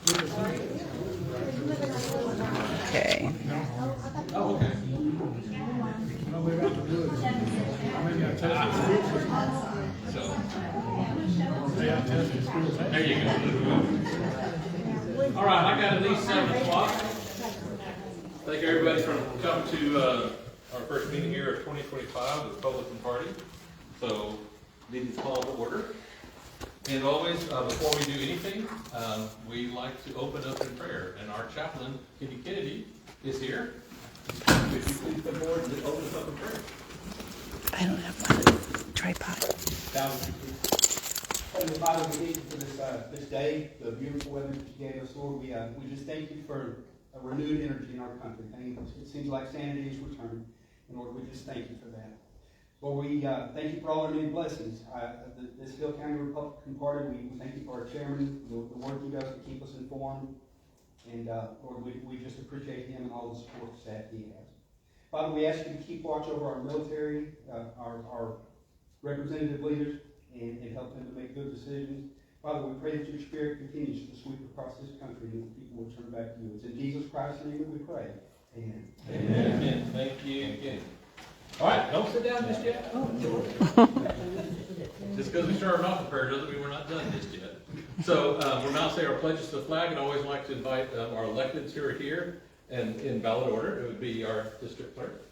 Okay. Oh, okay. There you go. All right, I got at least 7 o'clock. Thank everybody for coming to our first meeting here of 2025 of the Republican Party. So, meeting's called to order. And always, before we do anything, we like to open up in prayer. And our chaplain, Kitty Kennedy, is here. Would you please come forward and open us up in prayer? I don't have my tripod. Heavenly Father, we thank you for this day, the beautiful weather that you gave us, Lord. We just thank you for a renewed energy in our country. It seems like sanity is returned, and Lord, we just thank you for that. Lord, we thank you for all our many blessings. This Hill County Republican Party, we thank you for our chairman, the work he does to keep us informed, and Lord, we just appreciate him and all the support staff he has. Father, we ask you to keep watch over our military, our representative leaders, and help them to make good decisions. Father, we pray that your Spirit continues to sweep across this country and that people will turn back to you. It's in Jesus Christ's name that we pray. Amen. Amen. Amen. Thank you again. All right, don't sit down just yet. Just because we started off with prayer doesn't mean we're not done just yet. So we'll now say our pledges to the flag, and I always like to invite our electeds who are here, and in ballot order, it would be our district clerk.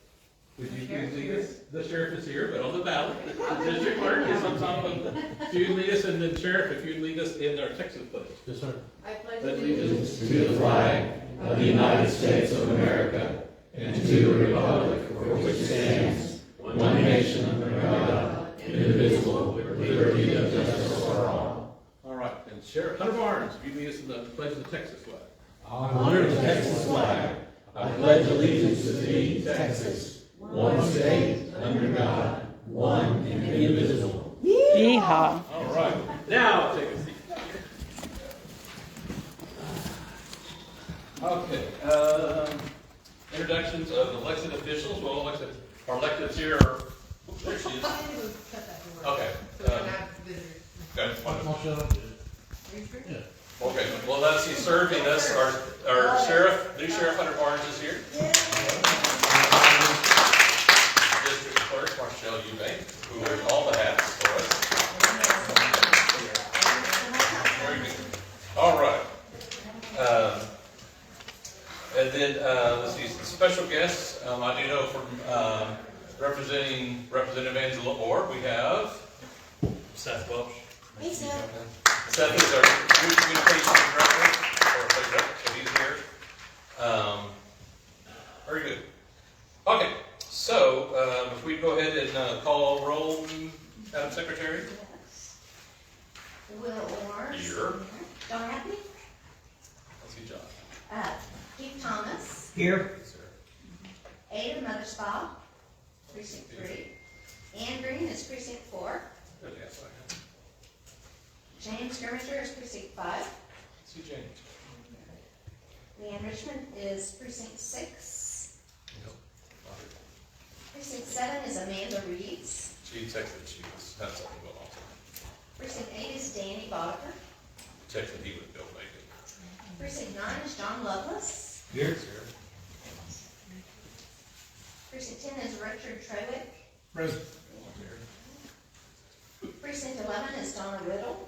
Would you please lead us? The sheriff is here, but on the ballot, the district clerk is on top of it. If you lead us, and then sheriff, if you lead us in our Texas pledge. Yes, sir. I pledge allegiance to the flag of the United States of America and to the republic for which it stands, one nation under God, indivisible, with liberty and justice for all. All right, and Sheriff Hunter Barnes, if you lead us in the pledge of the Texas flag. I honor the Texas flag. I pledge allegiance to thee, Texas, one state, under God, one and indivisible. Yeehaw. All right, now take a seat. Okay, introductions of elected officials. Well, our electeds here are, oops, there she is. Okay. Okay, well, that's he's serving us. Our sheriff, new Sheriff Hunter Barnes is here. District Clerk Marshall Eubank, who wears all the hats for us. Very good. All right. And then let's see, some special guests. I do know from representing Representative Angela Orr, we have Seth Welch. Hey, Seth. Seth is our communications director, so he's here. Very good. Okay, so if we go ahead and call roll, Madam Secretary. Yes. Will Orr. Here. John Happy. Let's see, John. Keith Thomas. Here. Yes, sir. Ada Mothersbaugh, Precinct 3. Ann Green is Precinct 4. Good, yes, I have. James Skirmisher is Precinct 5. See James. Leanne Richmond is Precinct 6. No. Precinct 7 is Amanda Reeves. She texted she had something going on. Precinct 8 is Danny Boddicker. Texted he would go make it. Precinct 9 is John Lovelace. Here. He's here. Precinct 10 is Richard Trewick. Present. Precinct 11 is Donna Riddle.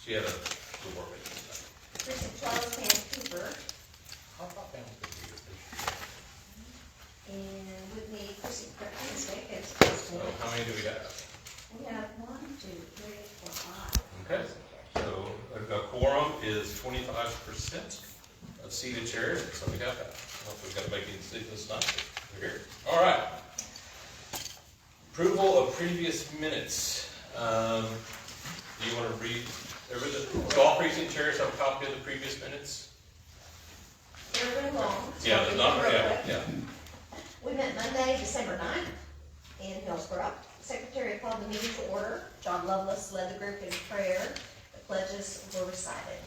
She had a good work meeting tonight. Precinct 12 is Pam Cooper. How about Pam Cooper? And with me, Precinct 13 is Vic. So how many do we have? We have 1, 2, 3, 4, 5. Okay. So a quorum is 25% of seated chairs, so we have that. I don't know if we've got to make any decisions tonight. We're here. All right. Approval of previous minutes. Do you want to read? Do all precinct chairs have a copy of the previous minutes? They're really long. So Yeah, I'll there's read not. them real Yeah, quick. yeah. We met Monday, December 9th in Hillsboro. The Secretary called the meeting to order. John Lovelace led the group in prayer. The pledges were recited.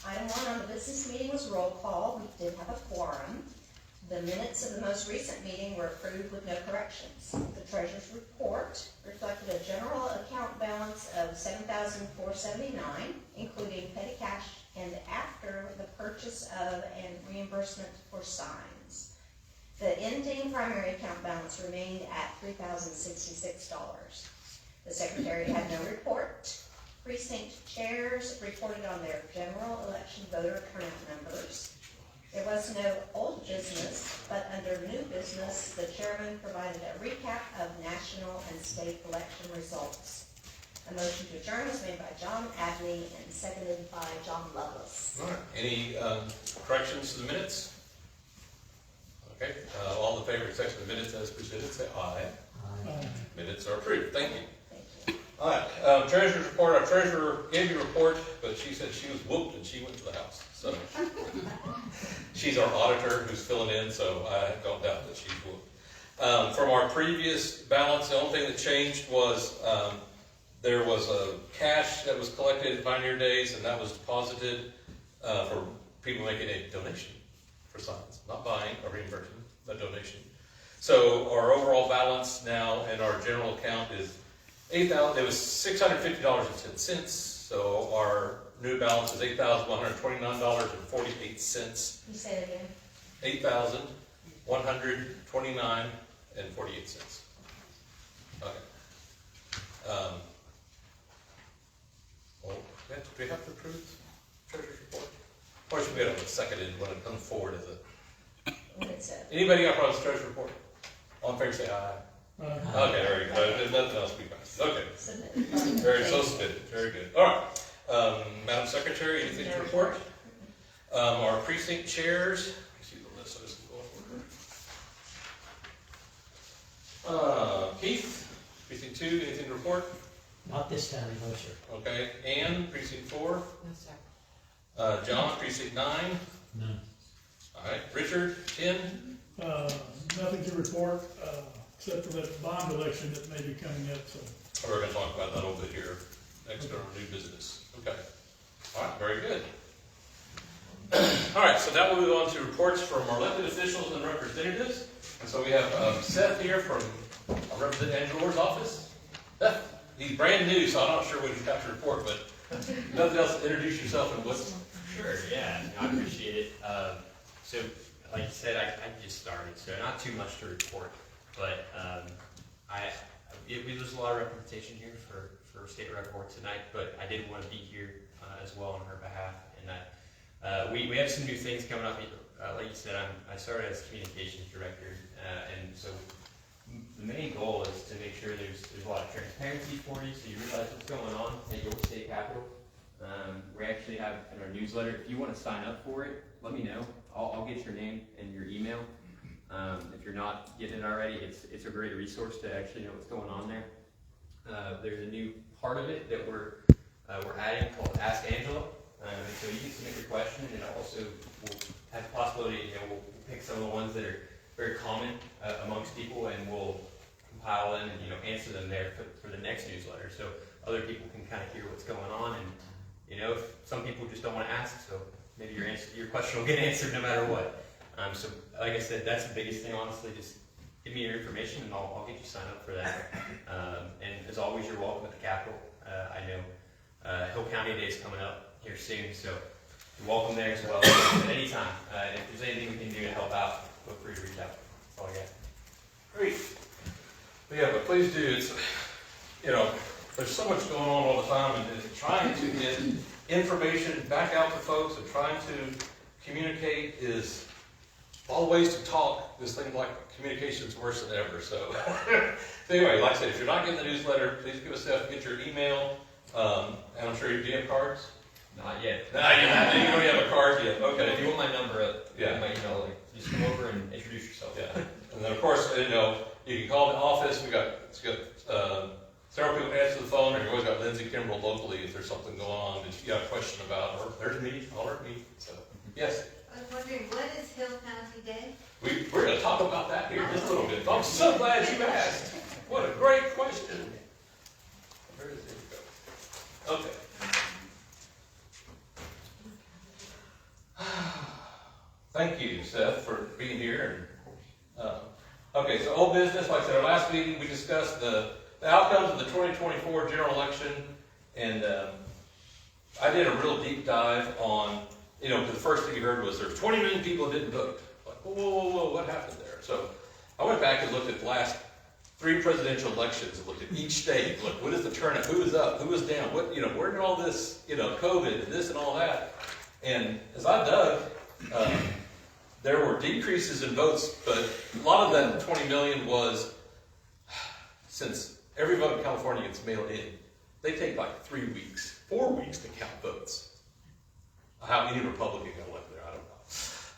Item 1 on the business meeting was roll call. We did have a quorum. The minutes of the most recent meeting were approved with no corrections. The treasurer's report reflected a general account balance of $7,479, including petty cash and purchase of and reimbursement for signs. The ending primary account balance remained at $3,066. The secretary had no report. Precinct chairs reported on their general election voter turnout numbers. There was no old business, but under new business, the chairman provided a recap of national and state election results. A motion to adjourn was made by John Abney and seconded by John Lovelace. All right, any corrections to the minutes? Okay, all in favor of accepting the minutes as presented, say aye. Aye. Minutes are approved, thank you. Thank you. All right, treasurer's report. Our treasurer gave you a report, but she said she was whooped and she went to the house. So she's our auditor who's filling in, so I don't doubt that she's whooped. From our previous balance, the only thing that changed was there was a cash that was collected in Pioneer Days, and that was deposited for people making a donation for signs, not buying a reimbursement, a donation. So our overall balance now in our general account is $8,000. It was $650.10. So our new balance is $8,129.48. You say it again. $8,129.48. Okay. Well, do we have to approve treasurer's report? Or should we have a seconded when it comes forward as a... Anybody got problems with treasurer's report? All in favor say aye. Okay, very good. There's nothing else we got. Okay. Very so submitted. Very good. All right. Madam Secretary, anything to report? Our precinct chairs. Let me see the list. So this will go over. Keith, precinct 2, anything to report? Not this time, no, sir. Okay. Ann, precinct 4. No, sir. John, precinct 9. None. All right. Richard, 10. Nothing to report, except for that bond election that may be coming up, so. We're going to talk about that a little bit here. Next to our new business. Okay. All right. Very good. All right. So now we'll move on to reports from our elected officials and representatives. And so we have Seth here from our Representative Angela's office. Seth, he's brand new, so I'm not sure what he's got to report, but nothing else to introduce yourself and what's... Sure, yeah, I appreciate it. So, like you said, I just started, so not too much to report, but we lose a lot of representation here for State Rep Board tonight, but I did want to be here as well on her behalf, and we have some new things coming up. Like you said, I started as communications director, and so the main goal is to make sure there's a lot of transparency for you, so you realize what's going on at your state capitol. We actually have in our newsletter, if you want to sign up for it, let me know. I'll get your name and your email. If you're not getting it already, it's a great resource to actually know what's going on there. There's a new part of it that we're adding called Ask Angela. And so you can submit your question, and it also will have the possibility, we'll pick some of the ones that are very common amongst people, and we'll compile them and answer them there for the next newsletter, so other people can kind of hear what's going on. And if some people just don't want to ask, so maybe your question will get answered no matter what. So like I said, that's the biggest thing, honestly. Just give me your information, and I'll get you signed up for that. And as always, you're welcome at the Capitol. I know Hill County Day is coming up here soon, so you're welcome there as well at any time. And if there's anything we can do to help out, feel free to reach out. That's all I got. Great. Yeah, but please do. It's, there's so much going on all the time, and trying to get information back out to folks and trying to communicate is all the ways to talk. This thing like communication is worse than ever. So anyway, like I said, if you're not getting the newsletter, please give us get your email. And I'm sure you have cards. Not yet. You don't have a card yet. Okay. If you want my number, yeah, my email link. Just come over and introduce yourself. Yeah. And then of course, you can call the office. We got several people answer the phone, and you always got Lindsay Kimbrell locally if there's something going on that you got a question about, or there's me, alert me. So yes. I was wondering, what is Hill County Day? We're going to talk about that here in just a little bit. I'm so glad you asked. What a great question. Where is it? Okay. Thank you, Seth, for being here. Okay, so old business. Like I said, our last meeting we discussed the outcomes of the 2024 general election, and I did a real deep dive on you know, the first thing you heard was there's 20 million people that didn't vote. Like, whoa, what happened there? So I went back and looked at the last 3 presidential elections and looked at each state. Look, what is the turnout? Who was up? Who was down? What, you know, where did all this, you know, COVID and this and all that? And as I dug, there were decreases in votes, but a lot of that 20 million was, since every vote in California gets mailed in, they take like 3 weeks, 4 weeks to count votes. How any Republican got elected there, I don't know.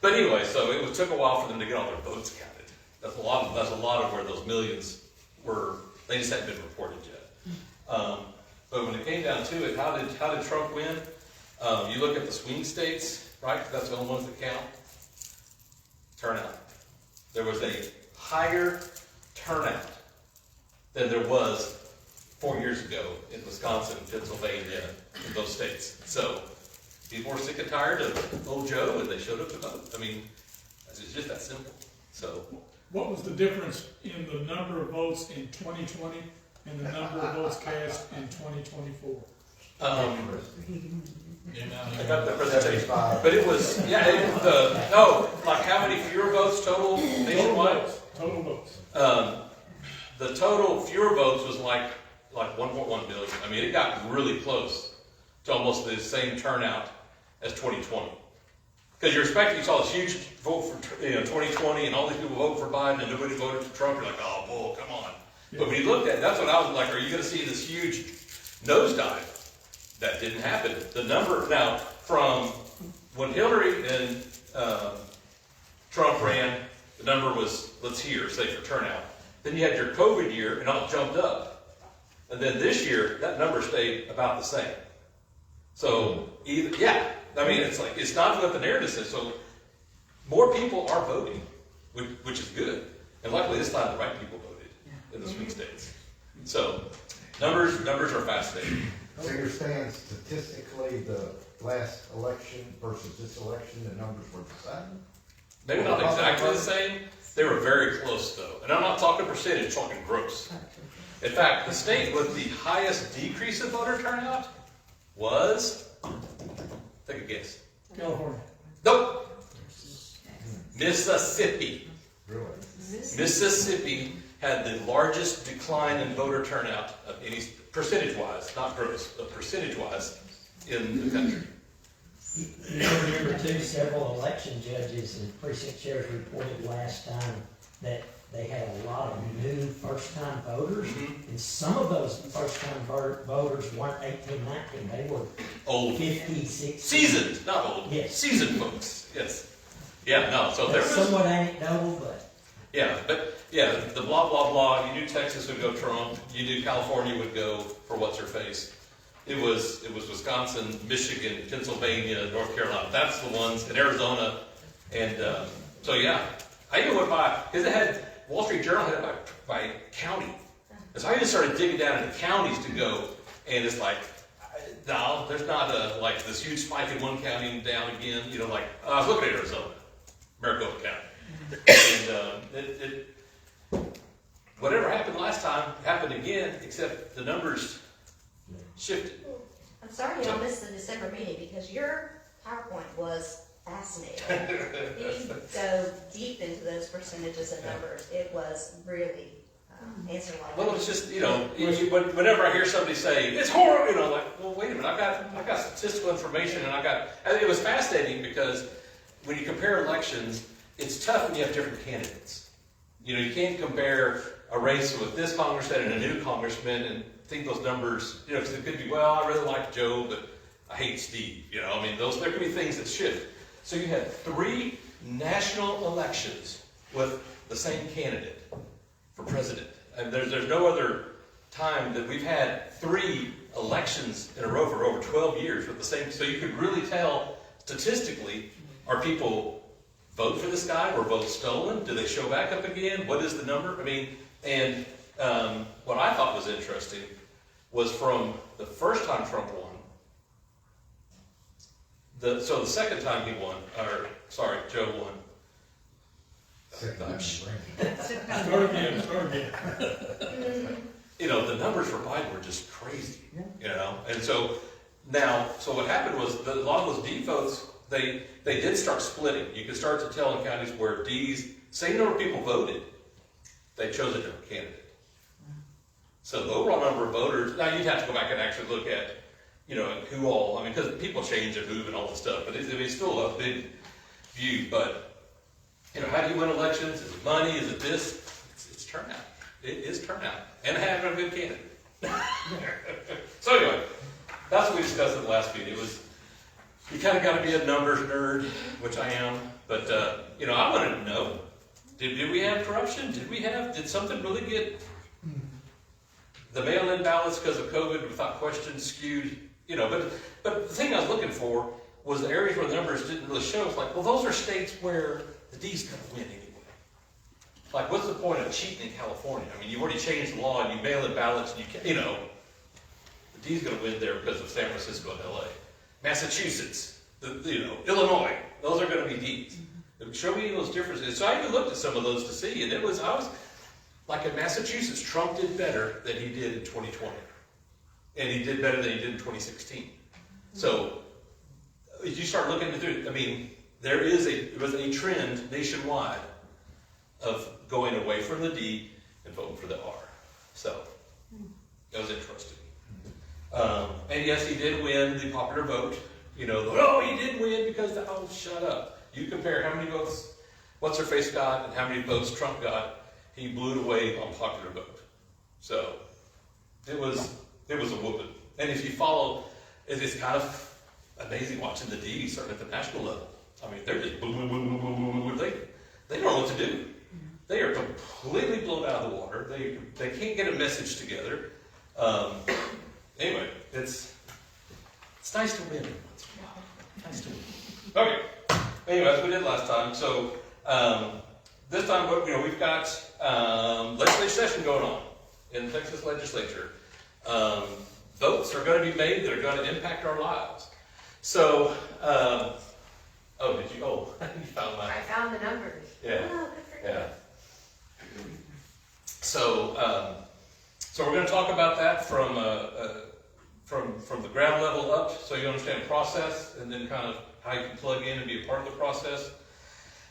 But anyway, so it took a while for them to get all their votes counted. That's a lot of where those millions were. They just hadn't been reported yet. But when it came down to it, how did Trump win? You look at the swing states, right? That's the only ones that count. Turnout. There was a higher turnout than there was 4 years ago in Wisconsin, Pennsylvania, in those states. So people were sick and tired of old Joe, and they showed up to vote. I mean, it's just that simple. So, What was the difference in the number of votes in 2020 and the number of votes cast in 2024? I got the presentation, but it was like how many fewer votes total nationwide? Total votes. The total fewer votes was like 1.1 million. I mean, it got really close to almost the same turnout as 2020. Because you saw this huge vote for 2020, and all these people vote for Biden, and nobody voted for Trump. You're like, oh, bull, come on. Yeah. But when you looked at it, that's what I was like, are you going to see this huge nosedive? That didn't happen. The number, now, from when Hillary and Trump ran, the number was, say for turnout. Then you had your COVID year, and all jumped up. And then this year, that number stayed about the same. So, I mean, it's not what the narrative says. So, more people are voting, which is good. And luckily this time the right people voted in the swing states. So, numbers are fascinating. So you're saying statistically the last election versus this election, the numbers were the same? Maybe not exactly the same. They were very close though. And I'm not talking percentage, I'm talking gross. In fact, the state with the highest decrease in voter turnout was, take a guess. California. Nope. Mississippi. Really? Mississippi had the largest decline in voter turnout of any, percentage-wise, not gross, but percentage-wise, in the country. You remember too, several election judges and precinct chairs reported last time that they had a lot of new first-time voters, and some of those first-time voters weren't 18, 19, they were Old. 50, 60. Seasoned, not old. Yes. Seasoned folks, yes. Yeah, no, so there That's was... somewhat anecdotal, but... Yeah, the blah, blah, blah, you knew Texas would go Trump, you knew California would go for what's-her-face. It was Wisconsin, Michigan, Pennsylvania, North Carolina, that's the ones, and Arizona, and so yeah. I even went by, because it had, Wall Street Journal had it by county. And so I just started digging down into counties to go, and it's like, no, there's not like this huge spike in one county and down again, like, I was looking at Arizona, Maricopa County. And whatever happened last time happened again, except the numbers shifted. I'm sorry y'all missed the December meeting because your PowerPoint was fascinating. You dove deep into those percentages and numbers. It was really answering a lot of Well, it's just, whenever I hear somebody say, it's horrible, like, well, wait a minute, I've got statistical information, and it was fascinating because when you compare elections, it's tough when you have different candidates. You can't compare a race with this congressman and a new congressman and think those numbers, because it could be, well, I really like Joe, but I hate Steve. There could be things that shift. So you had 3 national elections with the same candidate for president. And there's no other time that we've had 3 elections in a row for over 12 years with the same. So you could really tell statistically, are people vote for this guy? Were votes stolen? Do they show back up again? What is the number? What I thought was interesting was from the first time Trump won, so the second time he won, Joe won. Start again. The numbers for Biden were just crazy, and so what happened was that a lot of those deep votes they did start splitting. You could start to tell in counties where D's, same number of people voted, they chose a different candidate. So the overall number of voters, now you'd have to go back and actually look at, you know, who all, I mean, because people change and move and all this stuff, but it's still a big view. But, you know, how do you win elections? Is it money? Is it this? It's turnout. It is turnout. And having a good candidate. So anyway, that's what we discussed in the last meeting. It was, you kind of got to be a numbers nerd, which I am, but, you know, I wanted to know, did we have corruption? Did something really get the mail-in ballots because of COVID without question skewed? You know, but the thing I was looking for was the areas where the numbers didn't really show. It's like, well, those are states where the D's going to win anyway. Like, what's the point of cheating in California? I mean, you've already changed the law and you mail in ballots and you can't, you know, the D's going to win there because of San Francisco and LA. Massachusetts, you know, Illinois, those are going to be D's. Show me those differences. So I even looked at some of those to see, and I was like in Massachusetts, Trump did better than he did in 2020. And he did better than he did in 2016. So if you start looking through it, I mean, there was a trend nationwide of going away from the D and voting for the R. So that was interesting. And yes, he did win the popular vote. You know, he did win because, shut up. You compare how many votes What's-Her-Face got and how many votes Trump got, he blew it away on popular vote. So it was a whooping. And if you follow, it's kind of amazing watching the D starting at the national level. I mean, they're just boom, boom, boom, boom, boom, boom, boom. They don't know what to do. They are completely blown out of the water. They can't get a message together. Anyway, it's nice to win. Nice to win. Okay. Anyway, as we did last time. So this time, we've got legislative session going on in the Texas legislature. Votes are going to be made that are going to impact our lives. So, you found mine. I found the numbers. Yeah. Oh, good for you. Yeah. So we're going to talk about that from the ground level up, so you understand the process, and then kind of how you can plug in and be a part of the process.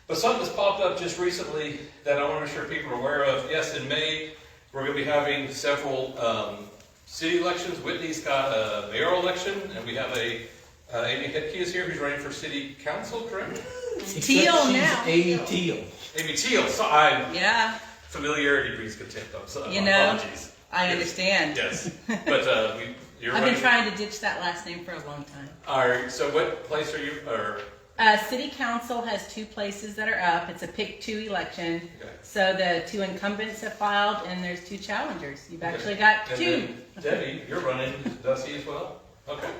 But something that's popped up just recently that I want to make sure people are aware of. Yes, in May, we're going to be having several city elections. Whitney's got a mayoral election, and we have Amy Hetke is here, who's running for city council, correct? Teal now. Amy Teal. Amy Teal. So Yeah, familiarity breeds contempt. You know, apologies. I understand. Yes, but you're I've running. been trying to ditch that last name for a long time. All right. So what place are you? City council has 2 places that are up. It's a pick 2 election. Okay. So the 2 incumbents have filed, and there's 2 challengers. You've actually got 2. And then, Debbie, you're running Dusty as well. Okay.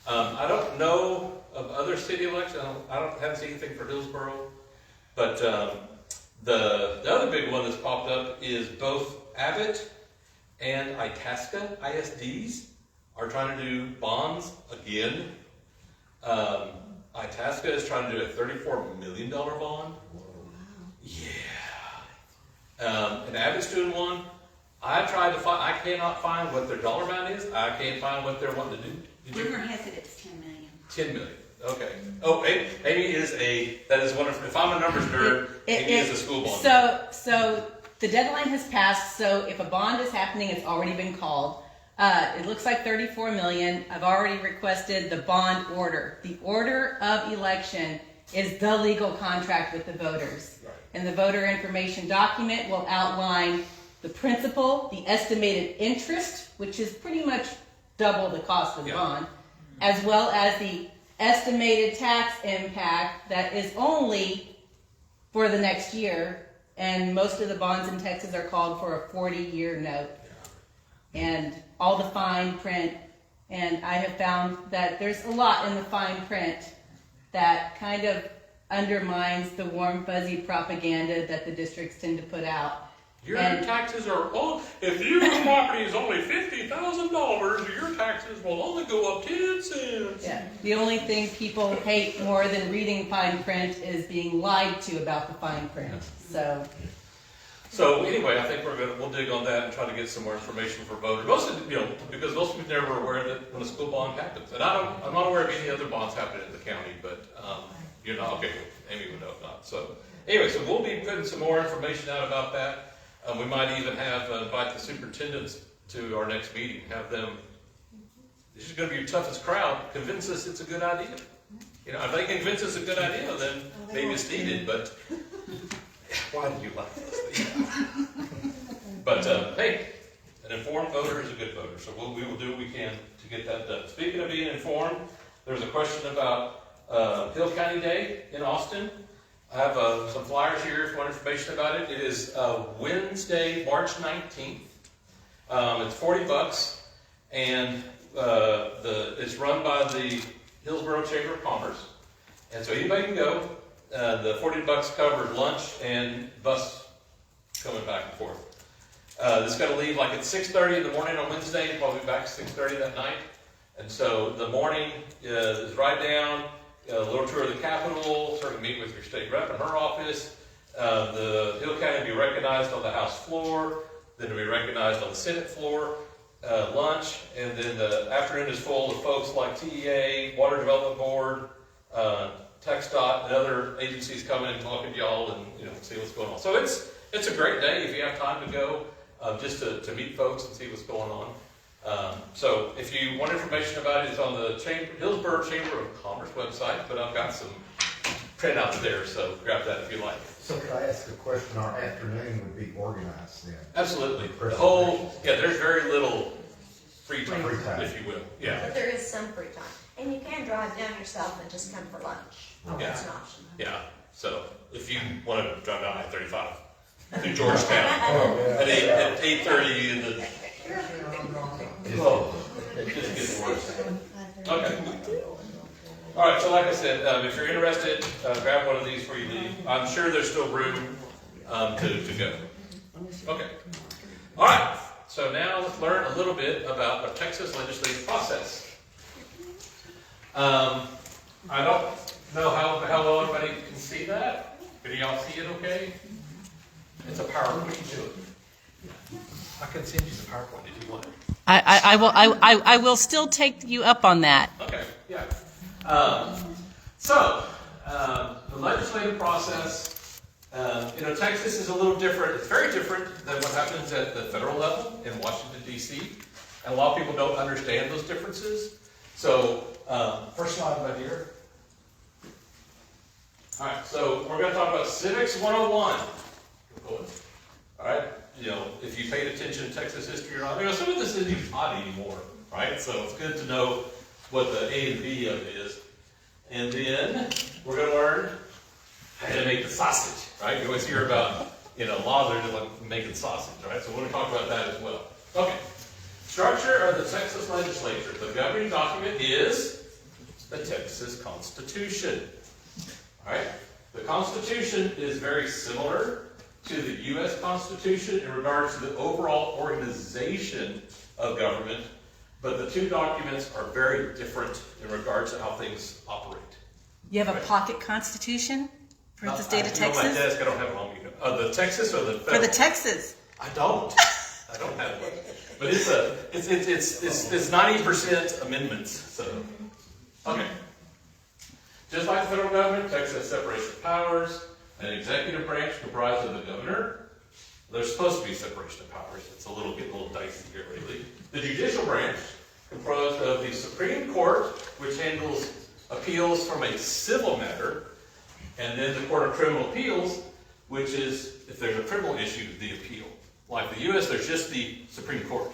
I don't know of other city elections. Haven't seen anything for Hillsboro, but the other big one that's popped up is both Abbott and Itasca ISDs are trying to do bonds again. Itasca is trying to do a $34 million bond. Yeah. And Abbott's doing one. I tried to find, I cannot find what their dollar amount is. I can't find what they're wanting to do. Rumor has it it's 10 million. 10 million. Okay. Oh, Amy that is wonderful. If I'm a numbers nerd, Amy is a school bond. So the deadline has passed, so if a bond is happening, it's already been called. It looks like 34 million. I've already requested the bond order. The order of election is the legal contract with the voters. Right. And the voter information document will outline the principal, the estimated interest, which is pretty much double the cost of the bond, as well as the estimated tax impact that is only for the next year. And most of the bonds in Texas are called for a 40-year note. And all the fine print, and I have found that there's a lot in the fine print that kind of undermines the warm, fuzzy propaganda that the districts tend to put out. Your taxes are, if your property is only $50,000, your taxes will only go up 10 cents. Yeah. The only thing people hate more than reading fine print is being lied to about the fine print. So So anyway, I think we'll dig on that and try to get some more information for voters. Mostly, because most people never aware that when a school bond happens. And I'm not aware of any other bonds happening in the county, but, you're not, okay, Amy would know if not. So anyway, so we'll be putting some more information out about that. We might even invite the superintendents to our next meeting, have them, this is gonna be your toughest crowd, convince us it's a good idea. If they convince us it's a good idea, then maybe it's needed, but why do you like this? But, hey, an informed voter is a good voter, so we will do what we can to get that done. Speaking of being informed, there's a question about Hill County Day in Austin. I have some flyers here if you want information about it. It is Wednesday, March 19th. It's $40, and it's run by the Hillsboro Chamber of Commerce, and so anybody can go. The $40 covers lunch and bus coming back and forth. This is going to leave like at 6:30 in the morning on Wednesday, and probably back 6:30 that night. And so the morning is right down, a little tour of the Capitol, sort of meet with your state rep in her office. The Hill County will be recognized on the House floor, then it'll be recognized on the Senate floor, lunch, and then the afternoon is full of folks like TEA, Water Development Board, TxDOT, and other agencies coming and talking to y'all and see what's going on. So it's a great day if you have time to go, just to meet folks and see what's going on. So if you want information about it, it's on the Hillsboro Chamber of Commerce website, but I've got some printouts there, so grab that if you like. So could I ask a question? Our afternoon would be organized then? Absolutely. There's very little free time, if you will. Yeah. But there is some free time. And you can drive down yourself and just come for lunch. That's an option. Yeah. So if you want to drive down I-35 to Georgetown at 8:30 in the... It just gets worse. Okay. All right, so like I said, if you're interested, grab one of these before you leave. I'm sure there's still room to go. Okay. All right, so now let's learn a little bit about the Texas legislative process. I don't know how well everybody can see that. Can y'all see it okay? It's a PowerPoint, do it. I can send you the PowerPoint if you want. I will still take you up on that. Okay, yeah. The legislative process, Texas is a little different. It's very different than what happens at the federal level in Washington, D.C. And a lot of people don't understand those differences. So, first slide, my dear. All right, so we're going to talk about Civics 101. All right, if you paid attention to Texas history or not, some of this isn't even hot anymore, right? So it's good to know what the A and B of it is. And then we're going to learn how to make the sausage, right? You always hear about, laws are like making sausage, right? So we're going to talk about that as well. Okay. Structure of the Texas legislature. The governing document is the Texas Constitution. All right. The Constitution is very similar to the U.S. Constitution in regards to the overall organization of government, but the two documents are very different in regards to how things operate. You have a pocket constitution for the state of Texas? On my desk, I don't have it on me. The Texas or the federal? For the Texas. I don't have one. But it's 90% amendments. So, okay. Just like the federal government, Texas has separation of powers. An executive branch comprised of the governor. There's supposed to be separation of powers. It's getting a little dicey here lately. The judicial branch, composed of the Supreme Court, which handles appeals from a civil matter, and then the Court of Criminal Appeals, which is, if there's a criminal issue, the appeal. Like the U.S., there's just the Supreme Court.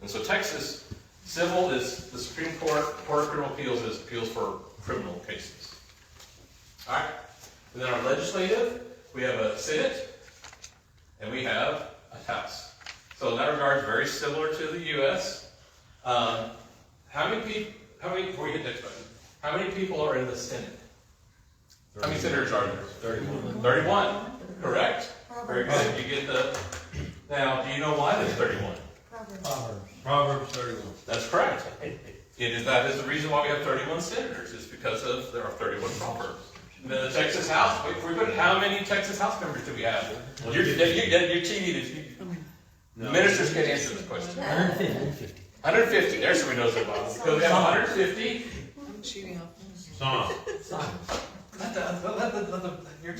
And so Texas, civil is the Supreme Court, Court of Criminal Appeals is appeals for criminal cases. All right. And then our legislative, we have a Senate, and we have a House. So in that regard, very similar to the U.S. Before we hit next button, how many people are in the Senate? 31. How many senators are there? 31. 31, correct? Very good. You get now, do you know why there's 31? Proverbs 31. That's correct. That is the reason why we have 31 senators, is because there are 31 proverbs. And then the Texas House, how many Texas House members do we have? Well, you're cheating if you, the ministers can't answer this question. 150. 150, there's somebody knows their Bible. Because we have 150. Song.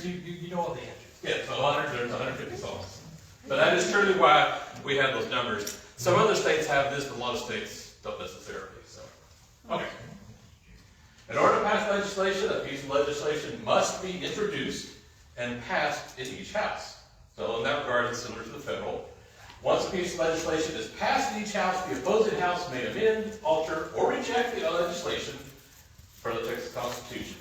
You know all the answers. Yeah, so there's 150 songs. But that is truly why we have those numbers. Some other states have this, but a lot of states don't necessarily. So, okay. In order to pass legislation, a piece of legislation must be introduced and passed in each house. So in that regard, it's similar to the federal. Once a piece of legislation is passed in each house, the opposing house may amend, alter, or reject the legislation for the Texas Constitution.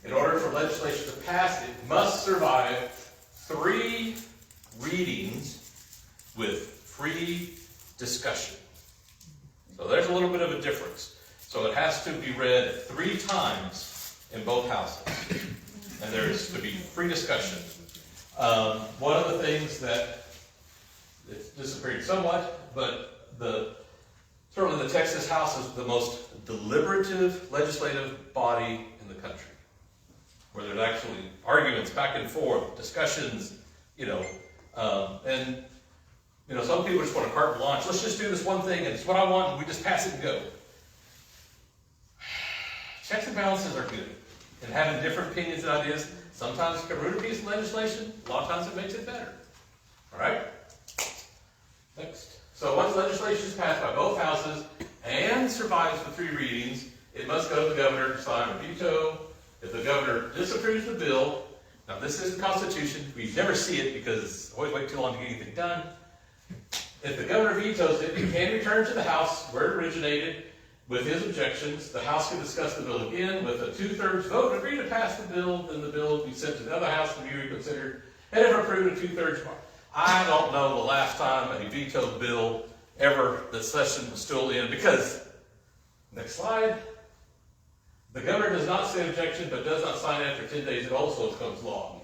In order for legislation to pass, it must survive 3 readings with free discussion. So there's a little bit of a difference. So it has to be read 3 times in both houses. And there's to be free discussion. One of the things that it's disappeared somewhat, but certainly the Texas House is the most deliberative legislative body in the country, where there's actually arguments back and forth, discussions, and some people just want a carte blanche. Let's just do this one thing, and it's what I want, and we just pass it and go. Checks and balances are good, and having different opinions and ideas sometimes can ruin a piece of legislation. A lot of times it makes it better. All right. Next. So once legislation is passed by both houses and survives for 3 readings, it must go to the governor to sign or veto. If the governor disapproves the bill, now this is the Constitution, we never see it because always wait too long to get anything done. If the governor vetoes it, it can return to the House where it originated with his objections. The House can discuss the bill again with a 2/3 vote, agree to pass the bill, then the bill will be sent to the other House to be reconsidered, and if approved, a 2/3 vote. I don't know the last time a vetoed bill ever, the session was still in, because, next slide, the governor does not say objection, but does not sign after 10 days, it also becomes law.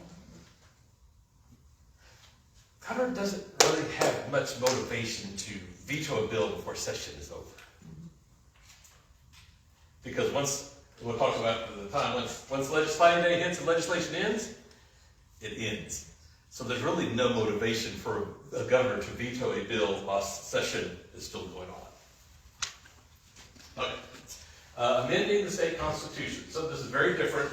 The governor doesn't really have much motivation to veto a bill before session is over. Because we'll talk about the time, once legislative day hits and legislation ends, it ends. So there's really no motivation for a governor to veto a bill while session is still going on. Okay. Amending the state constitution. So this is very different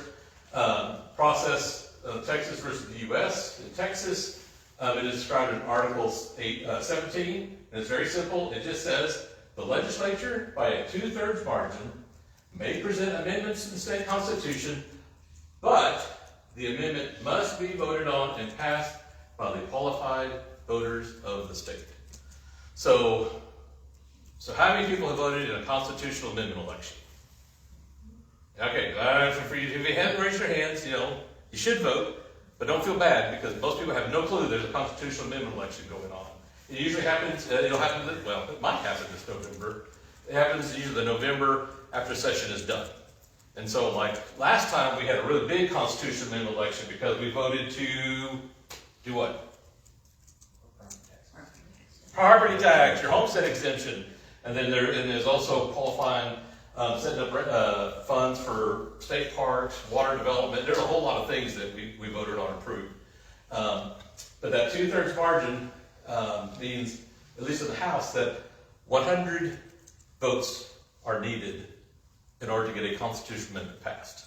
process of Texas versus the U.S. In Texas, it is described in Article 17, and it's very simple. It just says, the legislature, by a 2/3 margin, may present amendments to the state constitution, but the amendment must be voted on and passed by the qualified voters of the state. So how many people have voted in a constitutional amendment election? Okay, for you, if you haven't raised your hands, you should vote, but don't feel bad because most people have no clue there's a constitutional amendment election going on. It usually happens, it might happen this November. It happens usually the November after session is done. And so, like last time, we had a really big constitutional amendment election because we voted to do what? Property tax, your homestead exemption, and then there's also qualifying, setting up funds for state parks, water development. There's a whole lot of things that we voted on and approved. But that 2/3 margin means, at least in the House, that 100 votes are needed in order to get a constitutional amendment passed.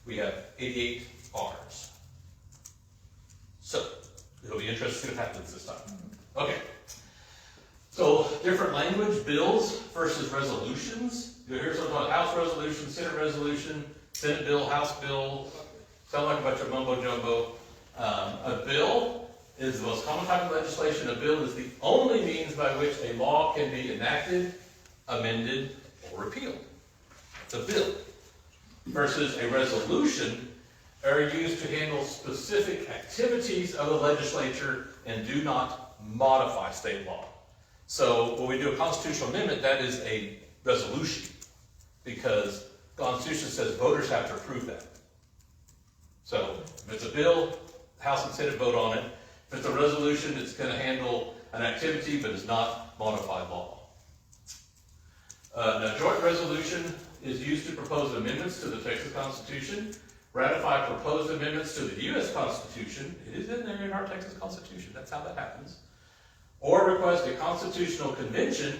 We have 88 R's. So, it'll be interesting to see what happens this time. Okay. So, different language, bills versus resolutions. You'll hear something about House resolution, Senate resolution, Senate bill, House bill. Sound like a bunch of mumbo jumbo. A bill is the most common type of legislation. A bill is the only means by which a law can be enacted, amended, or repealed. It's a bill. Versus a resolution are used to handle specific activities of the legislature and do not modify state law. So when we do a constitutional amendment, that is a resolution because the Constitution says voters have to approve that. So if it's a bill, House and Senate vote on it. If it's a resolution, it's going to handle an activity but does not modify law. Now, joint resolution is used to propose amendments to the Texas Constitution, ratify proposed amendments to the U.S. Constitution. It is in there in our Texas Constitution. That's how that happens. Or request a constitutional convention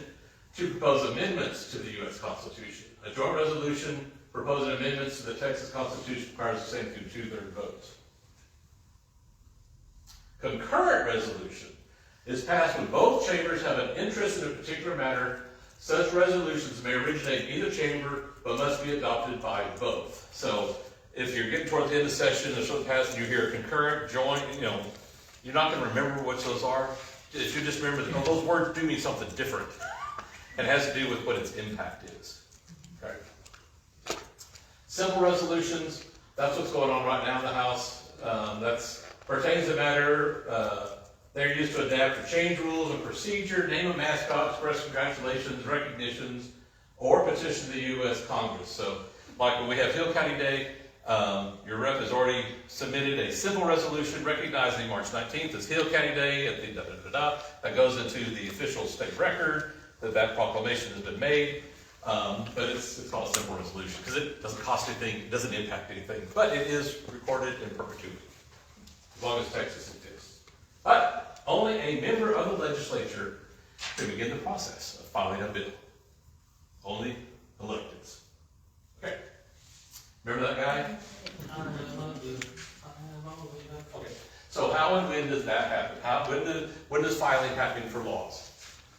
to propose amendments to the U.S. Constitution. A joint resolution proposing amendments to the Texas Constitution requires the same 2/3 votes. Concurrent resolution is passed when both chambers have an interest in a particular matter. Such resolutions may originate in either chamber, but must be adopted by both. So if you're getting towards the end of the session, there's something passed, and you hear concurrent, joint, you're not going to remember what those are. If you just remember that those words do mean something different. And it has to do with what its impact is. Okay. Simple resolutions, that's what's going on right now in the House. That's pertains to matter. They're used to adapt or change rules of procedure, name a mascot, express congratulations, recognitions, or petition the U.S. Congress. So, like when we have Hill County Day, your rep has already submitted a simple resolution recognizing March 19th as Hill County Day at the that goes into the official state record that proclamation has been made. But it's called a simple resolution because it doesn't cost anything, it doesn't impact anything, but it is recorded in perpetuity as long as Texas exists. But only a member of the legislature can begin the process of filing a bill. Only electeds. Okay. Remember that guy? Okay. So how and when does that happen? When does filing happen for laws?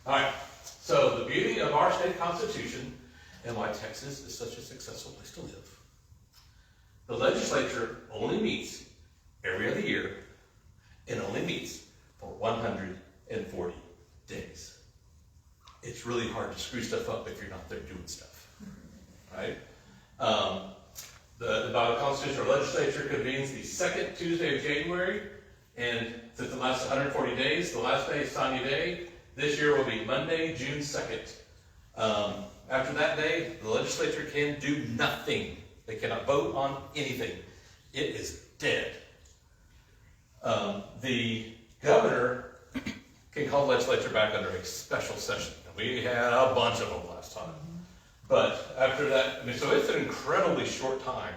All right. So the beauty of our state constitution and why Texas is such a successful place to live. The legislature only meets every other year and only meets for 140 days. It's really hard to screw stuff up if you're not there doing stuff, right? The constitutional legislature convenes the second Tuesday of January, and since it lasts 140 days, the last day is Signing Day. This year will be Monday, June 2nd. After that day, the legislature can do nothing. They cannot vote on anything. It is dead. The governor can call the legislature back under a special session. We had a bunch of them last time. But after that, so it's an incredibly short time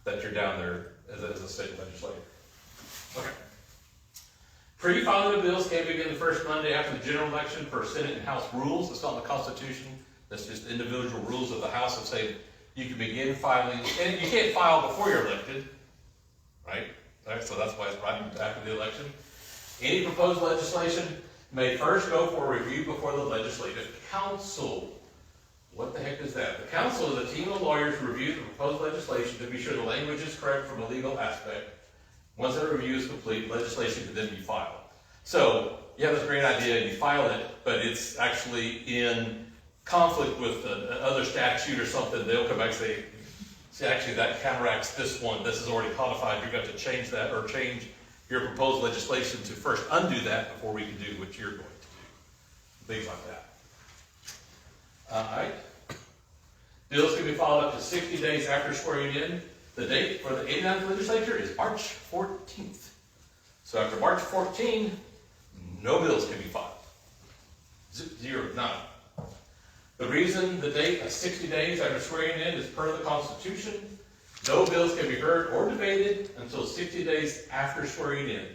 that you're down there as a state legislator. Okay. Pre-filing of bills can begin the first Monday after the general election per Senate and House rules. It's not in the Constitution. That's just individual rules of the House that say you can begin filing, and you can't file before you're elected, right? So that's why it's right after the election. Any proposed legislation may first go for review before the Legislative Council. What the heck is that? The council is a team of lawyers who review the proposed legislation to be sure the language is correct from a legal aspect. Once that review is complete, legislation can then be filed. So you have this great idea and you file it, but it's actually in conflict with another statute or something. They'll come back and say, see, actually that counteracts this one. This is already codified. You've got to change that or change your proposed legislation to first undo that before we can do what you're going to do. Things like that. All right. Bills can be filed up to 60 days after swearing in. The date for the 89th legislature is March 14th. So after March 14, no bills can be filed. Zero, none. The reason the date of 60 days after swearing in is per the Constitution. No bills can be heard or debated until 60 days after swearing in.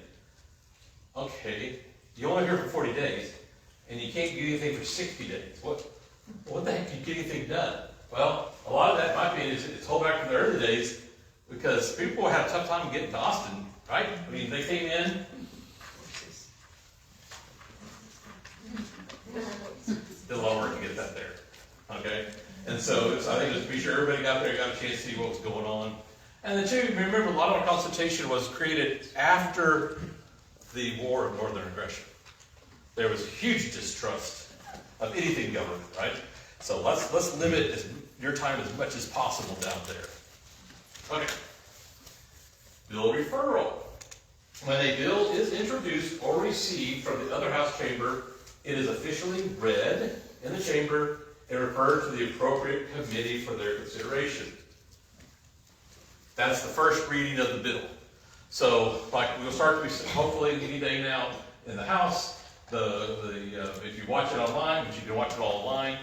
Okay, you only hear for 40 days, and you can't get anything for 60 days. What the heck can you get anything done? Well, a lot of that might be it's hold back from the early days because people had a tough time getting to Austin, right? I mean, they came in. Did a lot of work to get that there, okay? And so I think just to be sure everybody got there, got a chance to see what was going on. And then too, remember, a lot of our Constitution was created after the War of Northern Aggression. There was huge distrust of anything government, right? So let's limit your time as much as possible down there. Okay. Bill referral. When a bill is introduced or received from the other House chamber, it is officially read in the chamber and referred to the appropriate committee for their consideration. That's the first reading of the bill. So, like we'll start to hopefully any day now in the House. If you watch it online, which you can watch it all online,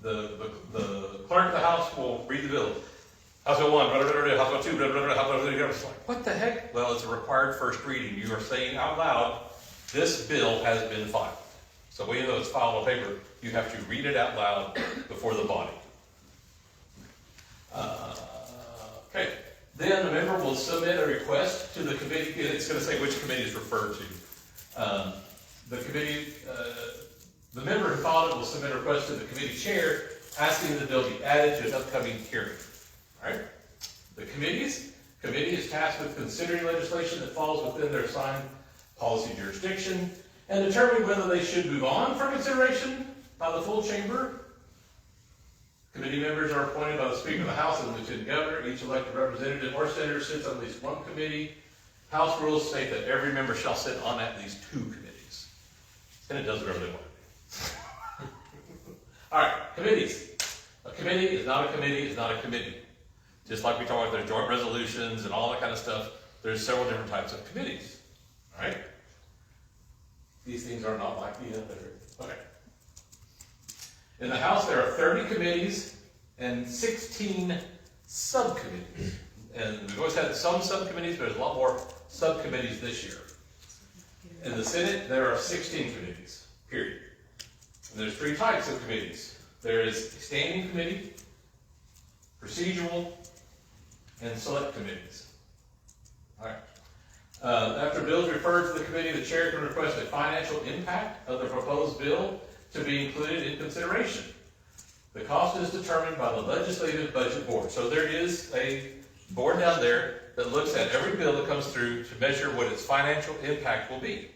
the clerk of the House will read the bill. House Bill 1, House Bill 2, House Bill 3. It's like, what the heck? Well, it's a required first reading. You are saying out loud, this bill has been filed. So even though it's filed on paper, you have to read it out loud before the body. Okay. Then a member will submit a request to the committee. It's going to say which committee is referred to. The member who filed it will submit a request to the committee chair asking the bill be added to an upcoming hearing. All right? The committee is tasked with considering legislation that falls within their assigned policy jurisdiction and determining whether they should move on for consideration by the full chamber. Committee members are appointed by the Speaker of the House and the Lieutenant Governor. Each elected representative or senator sits on at least one committee. House rules state that every member shall sit on at least 2 committees. And it does whatever they want to do. All right, committees. A committee is not a committee, is not a committee. Just like we talked about, there's joint resolutions and all that kind of stuff. There's several different types of committees. All right? These things are not like the other. Okay. In the House, there are 30 committees and 16 subcommittees. And we've always had some subcommittees, but there's a lot more subcommittees this year. In the Senate, there are 16 committees, period. And there's 3 types of committees. There is a standing committee, procedural, and select committees. All right. After a bill is referred to the committee, the chair can request a financial impact of the proposed bill to be included in consideration. The cost is determined by the Legislative Budget Board. So there is a board down there that looks at every bill that comes through to measure what its financial impact will be.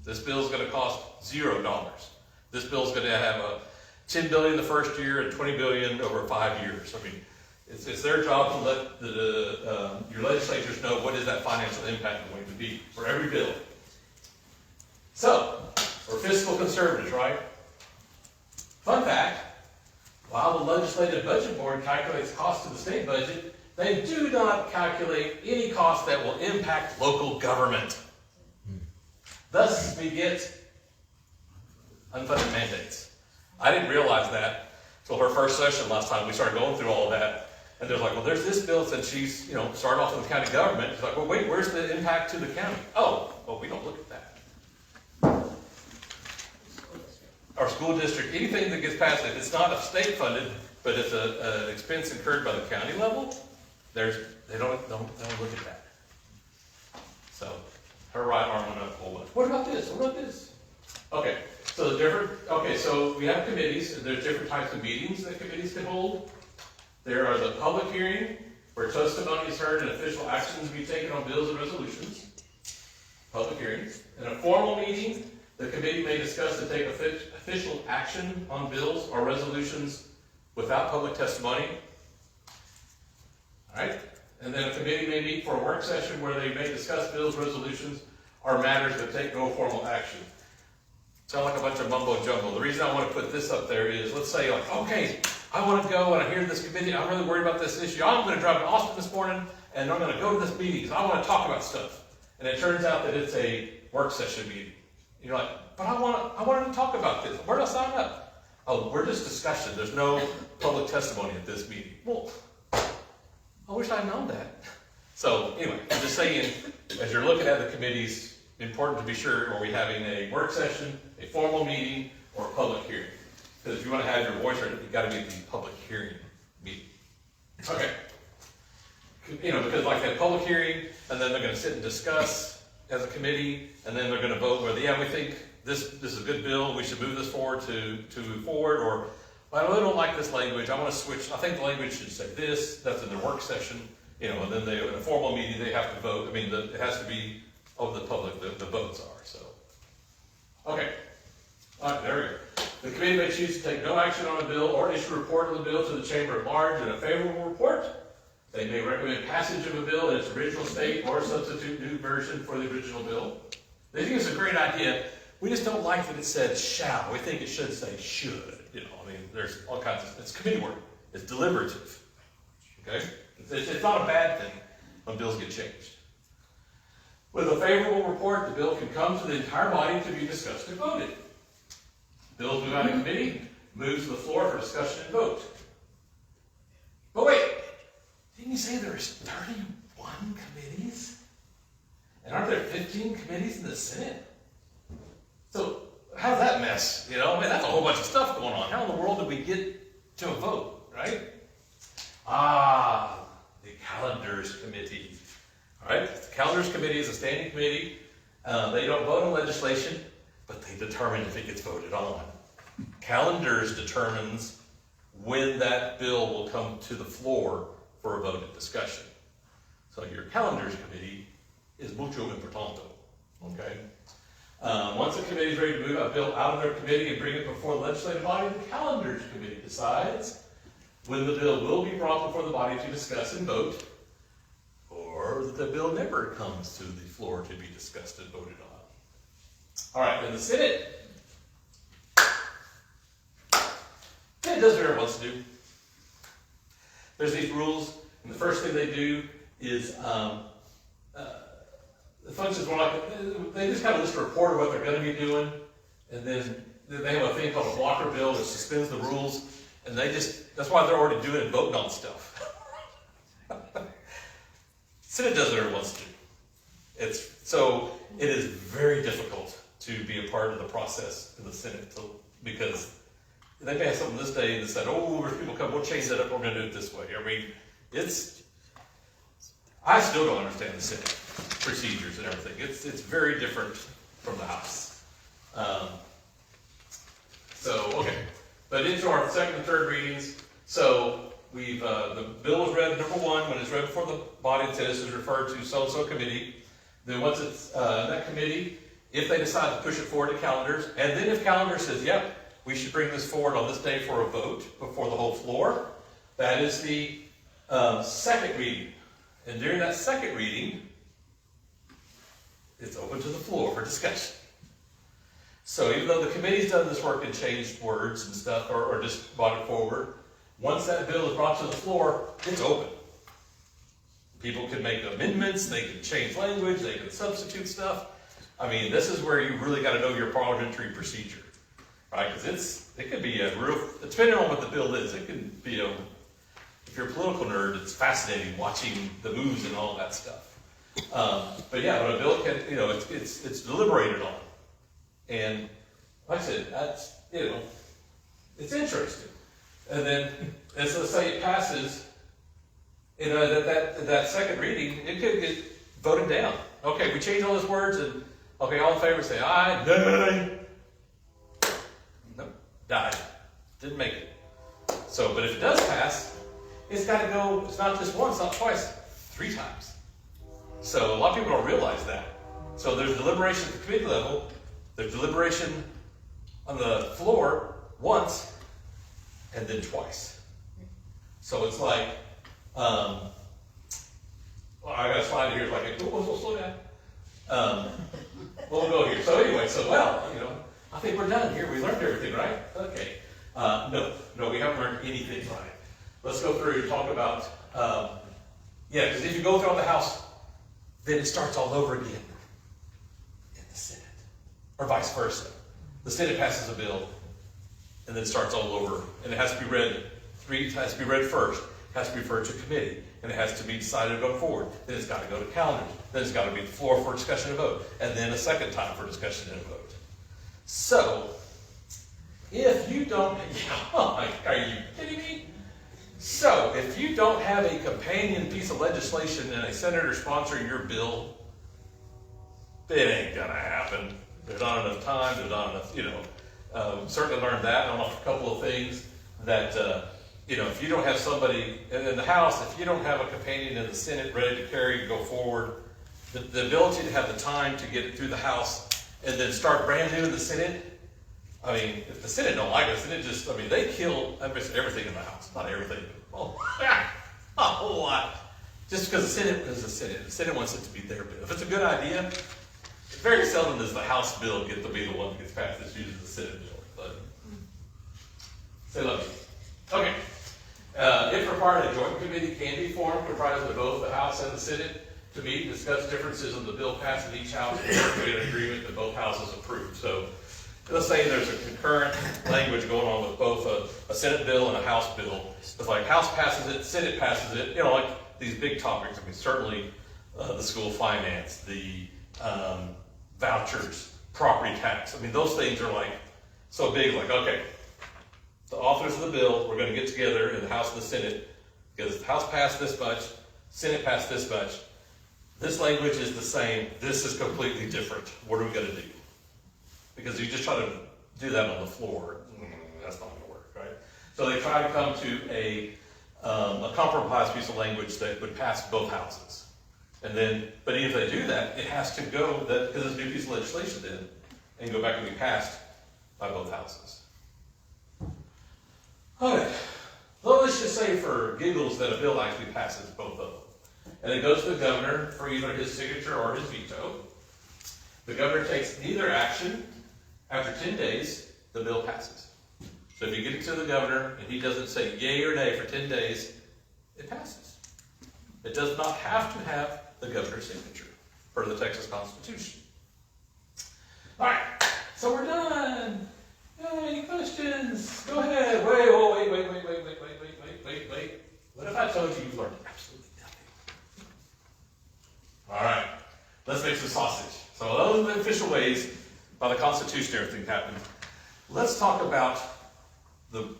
This bill is going to cost $0. This bill is going to have a $10 billion the first year and $20 billion over 5 years. I mean, it's their job to let your legislators know what is that financial impact going to be for every bill. So, we're fiscal conservatives, right? Fun fact, while the Legislative Budget Board calculates costs to the state budget, they do not calculate any cost that will impact local government. Thus, we get unfunded mandates. I didn't realize that until her first session last time. We started going through all of that. And they're like, well, there's this bill since she's, started off in the county government. She's like, well, wait, where's the impact to the county? Oh, well, we don't look at that. Our school district, anything that gets passed, if it's not a state funded, but it's an expense incurred by the county level, they don't look at that. So, her right arm went up a whole bunch. What about this? What about this? Okay, so we have committees, and there's different types of meetings that committees can hold. There are the public hearing, where testimony is heard and official actions be taken on bills and resolutions. Public hearings. In a formal meeting, the committee may discuss and take official action on bills or resolutions without public testimony. All right? And then a committee may meet for a work session where they may discuss bills, resolutions, or matters that take no formal action. Sound like a bunch of mumbo jumbo. The reason I want to put this up there is, let's say, like, okay, I want to go and I hear this committee, I'm really worried about this issue. I'm going to drive to Austin this morning and I'm going to go to this meeting because I want to talk about stuff. And it turns out that it's a work session meeting. You're like, but I wanted to talk about this. Where do I sign up? Oh, we're just discussion. There's no public testimony at this meeting. Well, I wish I'd known that. So anyway, I'm just saying, as you're looking at the committees, important to be sure, are we having a work session, a formal meeting, or a public hearing? Because if you want to have your voice heard, you've got to be at the public hearing meeting. Okay. Because like that public hearing, and then they're going to sit and discuss as a committee, and then they're going to vote whether, yeah, we think this is a good bill, we should move this forward to move forward, or I really don't like this language, I want to switch, I think the language should say this, that's in their work session, and then in a formal meeting they have to vote. It has to be of the public, the votes are, so. Okay. All right, there we go. The committee may choose to take no action on a bill or issue a report on the bill to the chamber at large in a favorable report. They may recommend passage of a bill in its original state or substitute new version for the original bill. They think it's a great idea. We just don't like that it said shall. We think it should say should. There's all kinds of, it's committee work. It's deliberative. Okay? It's not a bad thing when bills get changed. With a favorable report, the bill can come to the entire body to be discussed and voted. Bills move out of committee, moves to the floor for discussion and vote. But wait, didn't you say there's 31 committees? And aren't there 15 committees in the Senate? So how's that mess? You know, I mean, that's a whole bunch of stuff going on. How in the world did we get to a vote, right? The Calendars Committee. All right, the Calendars Committee is a standing committee. They don't vote on legislation, but they determine if it gets voted on. Calendars determines when that bill will come to the floor for a vote and discussion. So your Calendars Committee is mucho importante, okay? Once a committee is ready to move a bill out of their committee and bring it before the legislative body, the Calendars Committee decides when the bill will be brought before the body to discuss and vote, or that the bill never comes to the floor to be discussed and voted on. All right, then the Senate does whatever it wants to do. There's these rules, and the first thing they do is the functions more like, they just kind of list a report of what they're going to be doing, and then they have a thing called a blocker bill that suspends the rules, and that's why they're already doing and voting on stuff. Senate does whatever it wants to do. So it is very difficult to be a part of the process in the Senate because they may have something this day and decide, oh, there's people come, we'll change that up, we're going to do it this way. I mean, I still don't understand the Senate procedures and everything. It's very different from the House. Okay. But into our second and third readings. So the bill was read, number one, when it's read before the body, it says is referred to so-and-so committee. Then once it's in that committee, if they decide to push it forward to calendars, and then if calendar says, yep, we should bring this forward on this day for a vote before the whole floor, that is the second reading. And during that second reading, it's open to the floor for discussion. So even though the committee's done this work and changed words and stuff, or just brought it forward, once that bill is brought to the floor, it's open. People can make amendments, they can change language, they can substitute stuff. I mean, this is where you really got to know your parliamentary procedure, right? Because it could be a real, depending on what the bill is, it can be if you're a political nerd, it's fascinating watching the moves and all that stuff. But yeah, when a bill can, it's deliberated on. And like I said, that's, it's interesting. And then, and so say it passes, that second reading, it could get voted down. Okay, we changed all those words, and okay, all in favor say aye, nay. Nope, died. Didn't make it. So, but if it does pass, it's got to go, it's not just once, not twice, 3 times. So a lot of people don't realize that. So there's deliberation at the committee level, there's deliberation on the floor once, and then twice. So it's like, I got a slide here, like, slow down. We'll go here. So anyway, I think we're done here. We learned everything, right? Okay. No, we haven't learned anything, right? Let's go through and talk about, because if you go through the House, then it starts all over again in the Senate, or vice versa. The Senate passes a bill, and then it starts all over, and it has to be read. It has to be read first. It has to be referred to committee, and it has to be decided to go forward. Then it's got to go to calendars. Then it's got to be the floor for discussion and vote, and then a second time for discussion and vote. So, if you don't, are you kidding me? So, if you don't have a companion piece of legislation and a senator sponsoring your bill, it ain't gonna happen. There's not enough time, there's not enough, certainly learned that on a couple of things that, if you don't have somebody in the House, if you don't have a companion in the Senate ready to carry and go forward, the ability to have the time to get it through the House and then start brand new in the Senate, I mean, if the Senate don't like us, then they kill everything in the House. Not everything, but a whole lot. Just because the Senate is the Senate. The Senate wants it to be their bill. If it's a good idea, very seldom does the House bill get to be the one that gets passed. It's usually the Senate bill. But say love you. Okay. If required, a joint committee can be formed comprised of both the House and the Senate to meet and discuss differences in the bill passed in each House and create an agreement that both houses approve. So let's say there's a concurrent language going on with both a Senate bill and a House bill. It's like House passes it, Senate passes it, you know, like these big topics. I mean, certainly the school finance, the vouchers, property tax. I mean, those things are like so big, like, okay, the authors of the bill, we're going to get together in the House and the Senate because the House passed this much, Senate passed this much. This language is the same. This is completely different. What are we going to do? Because you just try to do that on the floor, that's not going to work, right? So they try to come to a compromise piece of language that would pass both houses. And then, but even if they do that, it has to go, because it's a new piece of legislation then, and go back and be passed by both houses. Okay. Well, let's just say for giggles that a bill actually passes both of them. And it goes to the governor for either his signature or his veto. The governor takes neither action. After 10 days, the bill passes. So if you get it to the governor and he doesn't say yay or nay for 10 days, it passes. It does not have to have the governor's signature per the Texas Constitution. All right, so we're done. Any questions? Go ahead. Wait. What if I told you you learned absolutely nothing? All right, let's make some sausage. So those are the official ways by the Constitution everything happened. Let's talk about the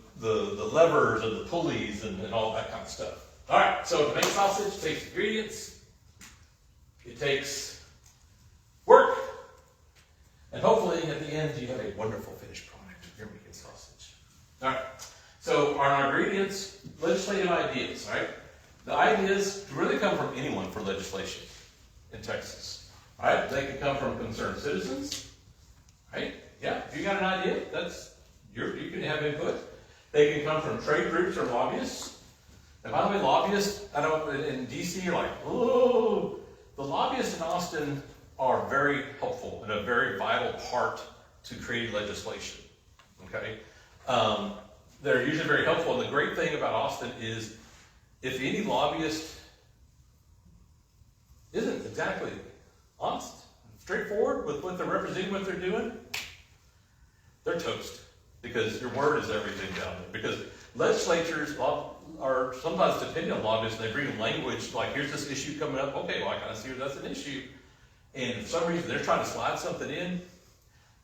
levers and the pulleys and all that kind of stuff. All right, so to make sausage, it takes ingredients, it takes work, and hopefully at the end you have a wonderful finished product. You're making sausage. All right, so our ingredients, legislative ideas, right? The ideas really come from anyone for legislation in Texas. All right, they can come from concerned citizens, right? Yeah, if you got an idea, you can have input. They can come from trade groups or lobbyists. And by the way, lobbyists, in DC, you're like, oh, the lobbyists in Austin are very helpful and a very vital part to creating legislation. Okay, they're usually very helpful. And the great thing about Austin is, if any lobbyist isn't exactly honest, straightforward with what they're representing, what they're doing, they're toast. Because your word is everything down there. Because legislatures are sometimes depending on lobbyists, and they bring in language like, here's this issue coming up. Okay, well, I kind of see that's an issue. And for some reason, they're trying to slide something in.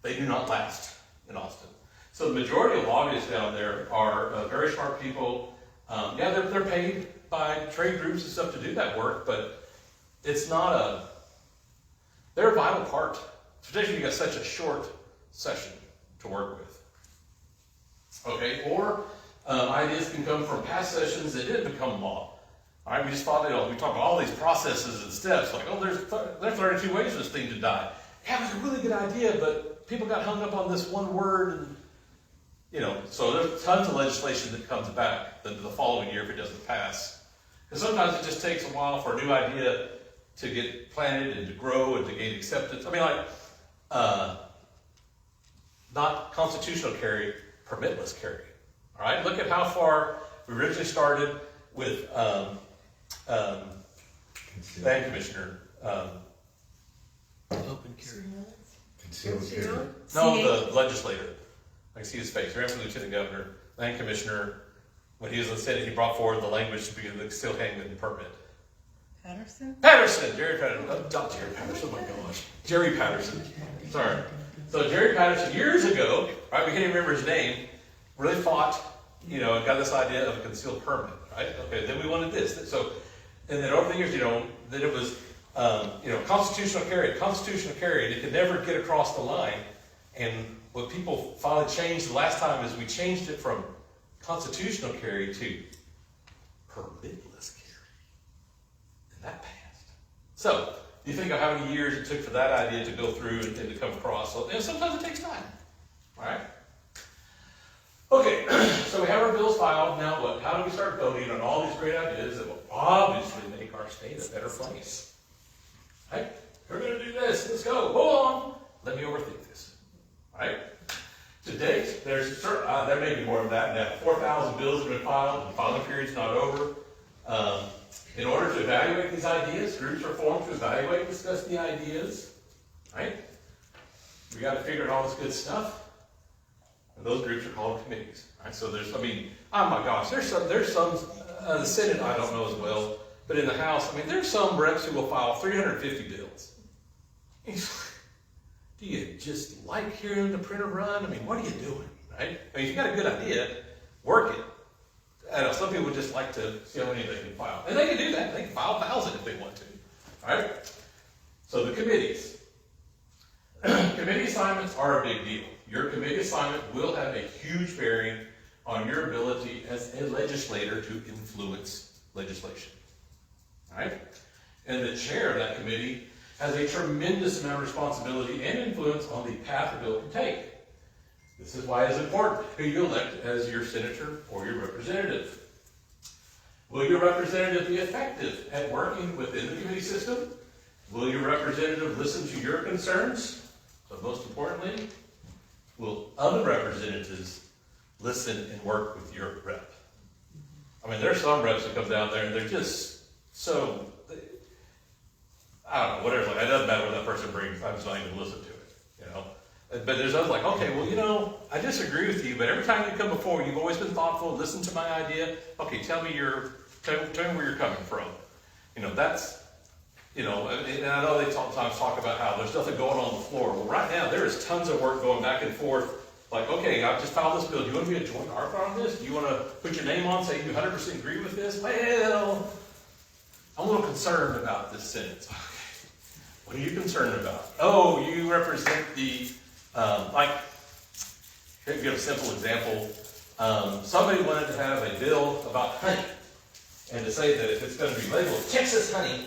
They do not last in Austin. So the majority of lobbyists down there are very smart people. They're paid by trade groups and stuff to do that work, but it's not they're a vital part, especially if you got such a short session to work with. Okay, or ideas can come from past sessions that didn't become law. All right, we just thought, we talked about all these processes and steps, like, there's 32 ways for this thing to die. Yeah, it was a really good idea, but people got hung up on this one word, and, so there's tons of legislation that comes back the following year if it doesn't pass. Because sometimes it just takes a while for a new idea to get planted and to grow and to gain acceptance. I mean, not constitutional carry, permitless carry. All right, look at how far we originally started with land commissioner. Open carry. Concealed carry. No, the legislator. I can see his face. You're after Lieutenant Governor, land commissioner. When he was in the Senate, he brought forward the language to be the concealed handgun permit. Patterson, Jerry Patterson. Oh, not Jerry Patterson, oh my gosh. Jerry Patterson. Sorry. So Jerry Patterson, years ago, right, we can't even remember his name, really fought, and got this idea of a concealed permit, right? Okay, then we wanted this. So, and then over the years, then it was, constitutional carry, and it could never get across the line. And what people finally changed the last time is we changed it from constitutional carry to permitless carry. And that passed. So, you think of how many years it took for that idea to go through and to come across. So, sometimes it takes time. All right? Okay, so we have our bills filed. Now what? How do we start voting on all these great ideas that will obviously make our state a better place? Right? We're going to do this. Let's go. Hold on. Let me overthink this. All right? To date, there may be more of that now. 4,000 bills have been filed. The filing period's not over. In order to evaluate these ideas, groups are formed to evaluate and discuss the ideas. Right? We got to figure out all this good stuff. And those groups are called committees, right? So there's, I mean, oh my gosh, there's some, the Senate I don't know as well, but in the House, I mean, there's some reps who will file 350 bills. Do you just like hearing the printer run? I mean, what are you doing, right? I mean, if you got a good idea, work it. I know some people just like to see how many they can file. And they can do that. They can file 1,000 if they want to, all right? So the committees. Committee assignments are a big deal. Your committee assignment will have a huge bearing on your ability as a legislator to influence legislation, all right? And the chair of that committee has a tremendous amount of responsibility and influence on the path a bill can take. This is why it's important who you elect as your senator or your representative. Will your representative be effective at working within the committee system? Will your representative listen to your concerns? But most importantly, will other representatives listen and work with your rep? I mean, there's some reps that come down there and they're just so, I don't know, whatever, like, it doesn't matter what that person brings, I'm just not even listen to it, you know? But there's others like, okay, well, you know, I disagree with you, but every time you come before, you've always been thoughtful, listen to my idea, okay, tell me where you're coming from. You know, that's, you know, and I know they sometimes talk about how there's nothing going on the floor. Well, right now, there is tons of work going back and forth. Like, okay, I've just filed this bill. Do you want me to join Arthur on this? Do you want to put your name on, say you 100% agree with this? Well, I'm a little concerned about this sentence. Okay, what are you concerned about? Oh, you represent the, like, here, give a simple example. Somebody wanted to have a bill about honey, and to say that if it's going to be labeled Texas honey,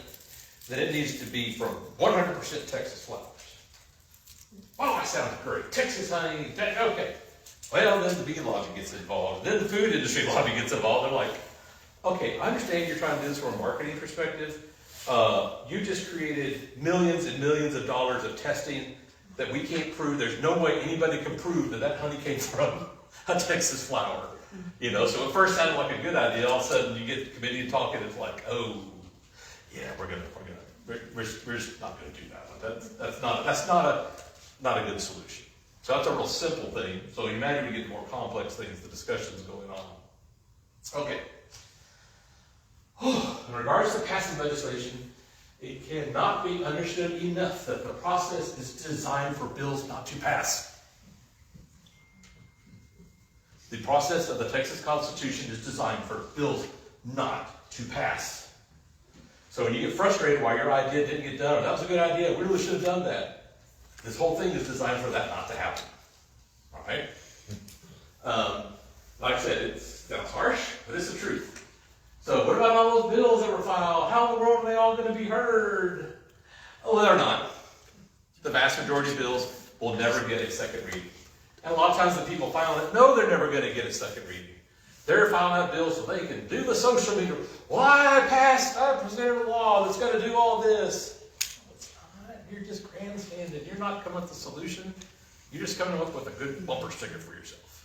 then it needs to be from 100% Texas flowers. Oh, that sounds great. Texas honey, okay. Well, then the bee lobby gets involved. Then the food industry lobby gets involved. They're like, okay, I understand you're trying to do this from a marketing perspective. You just created millions and millions of dollars of testing that we can't prove. There's no way anybody can prove that that honey came from a Texas flower. You know, so at first sounded like a good idea. All of a sudden you get the committee talking, it's like, oh, yeah, we're just not gonna do that one. That's not a good solution. So that's a real simple thing. So you imagine we get more complex things, the discussion's going on. Okay. In regards to passing legislation, it cannot be understood enough that the process is designed for bills not to pass. The process of the Texas Constitution is designed for bills not to pass. So when you get frustrated why your idea didn't get done, or that was a good idea, we really should have done that. This whole thing is designed for that not to happen. All right? Like I said, it sounds harsh, but it's the truth. So what about all those bills that were filed? How in the world are they all going to be heard? Oh, they're not. The vast majority of bills will never get a second reading. And a lot of times the people filing it know they're never going to get a second reading. They're filing out bills so they can do the social media. Well, I presented a law that's going to do all this. It's not. You're just grandstanding. You're not coming up with a solution. You're just coming up with a good bumper sticker for yourself.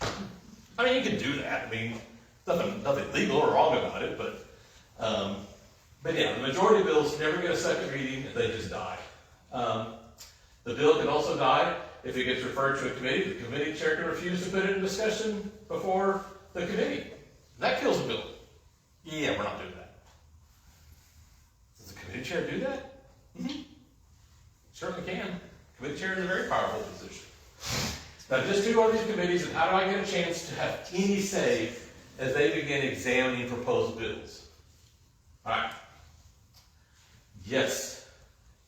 I mean, you can do that. I mean, nothing legal or wrong about it, but yeah, the majority of bills never get a second reading and they just die. The bill can also die if it gets referred to a committee. The committee chair can refuse to put it in discussion before the committee. That kills a bill. Yeah, we're not doing that. Does the committee chair do that? Mm-hmm. Certainly can. Committee chair is a very powerful position. Now, just who are these committees and how do I get a chance to have any say as they begin examining proposed bills? All right. Yes,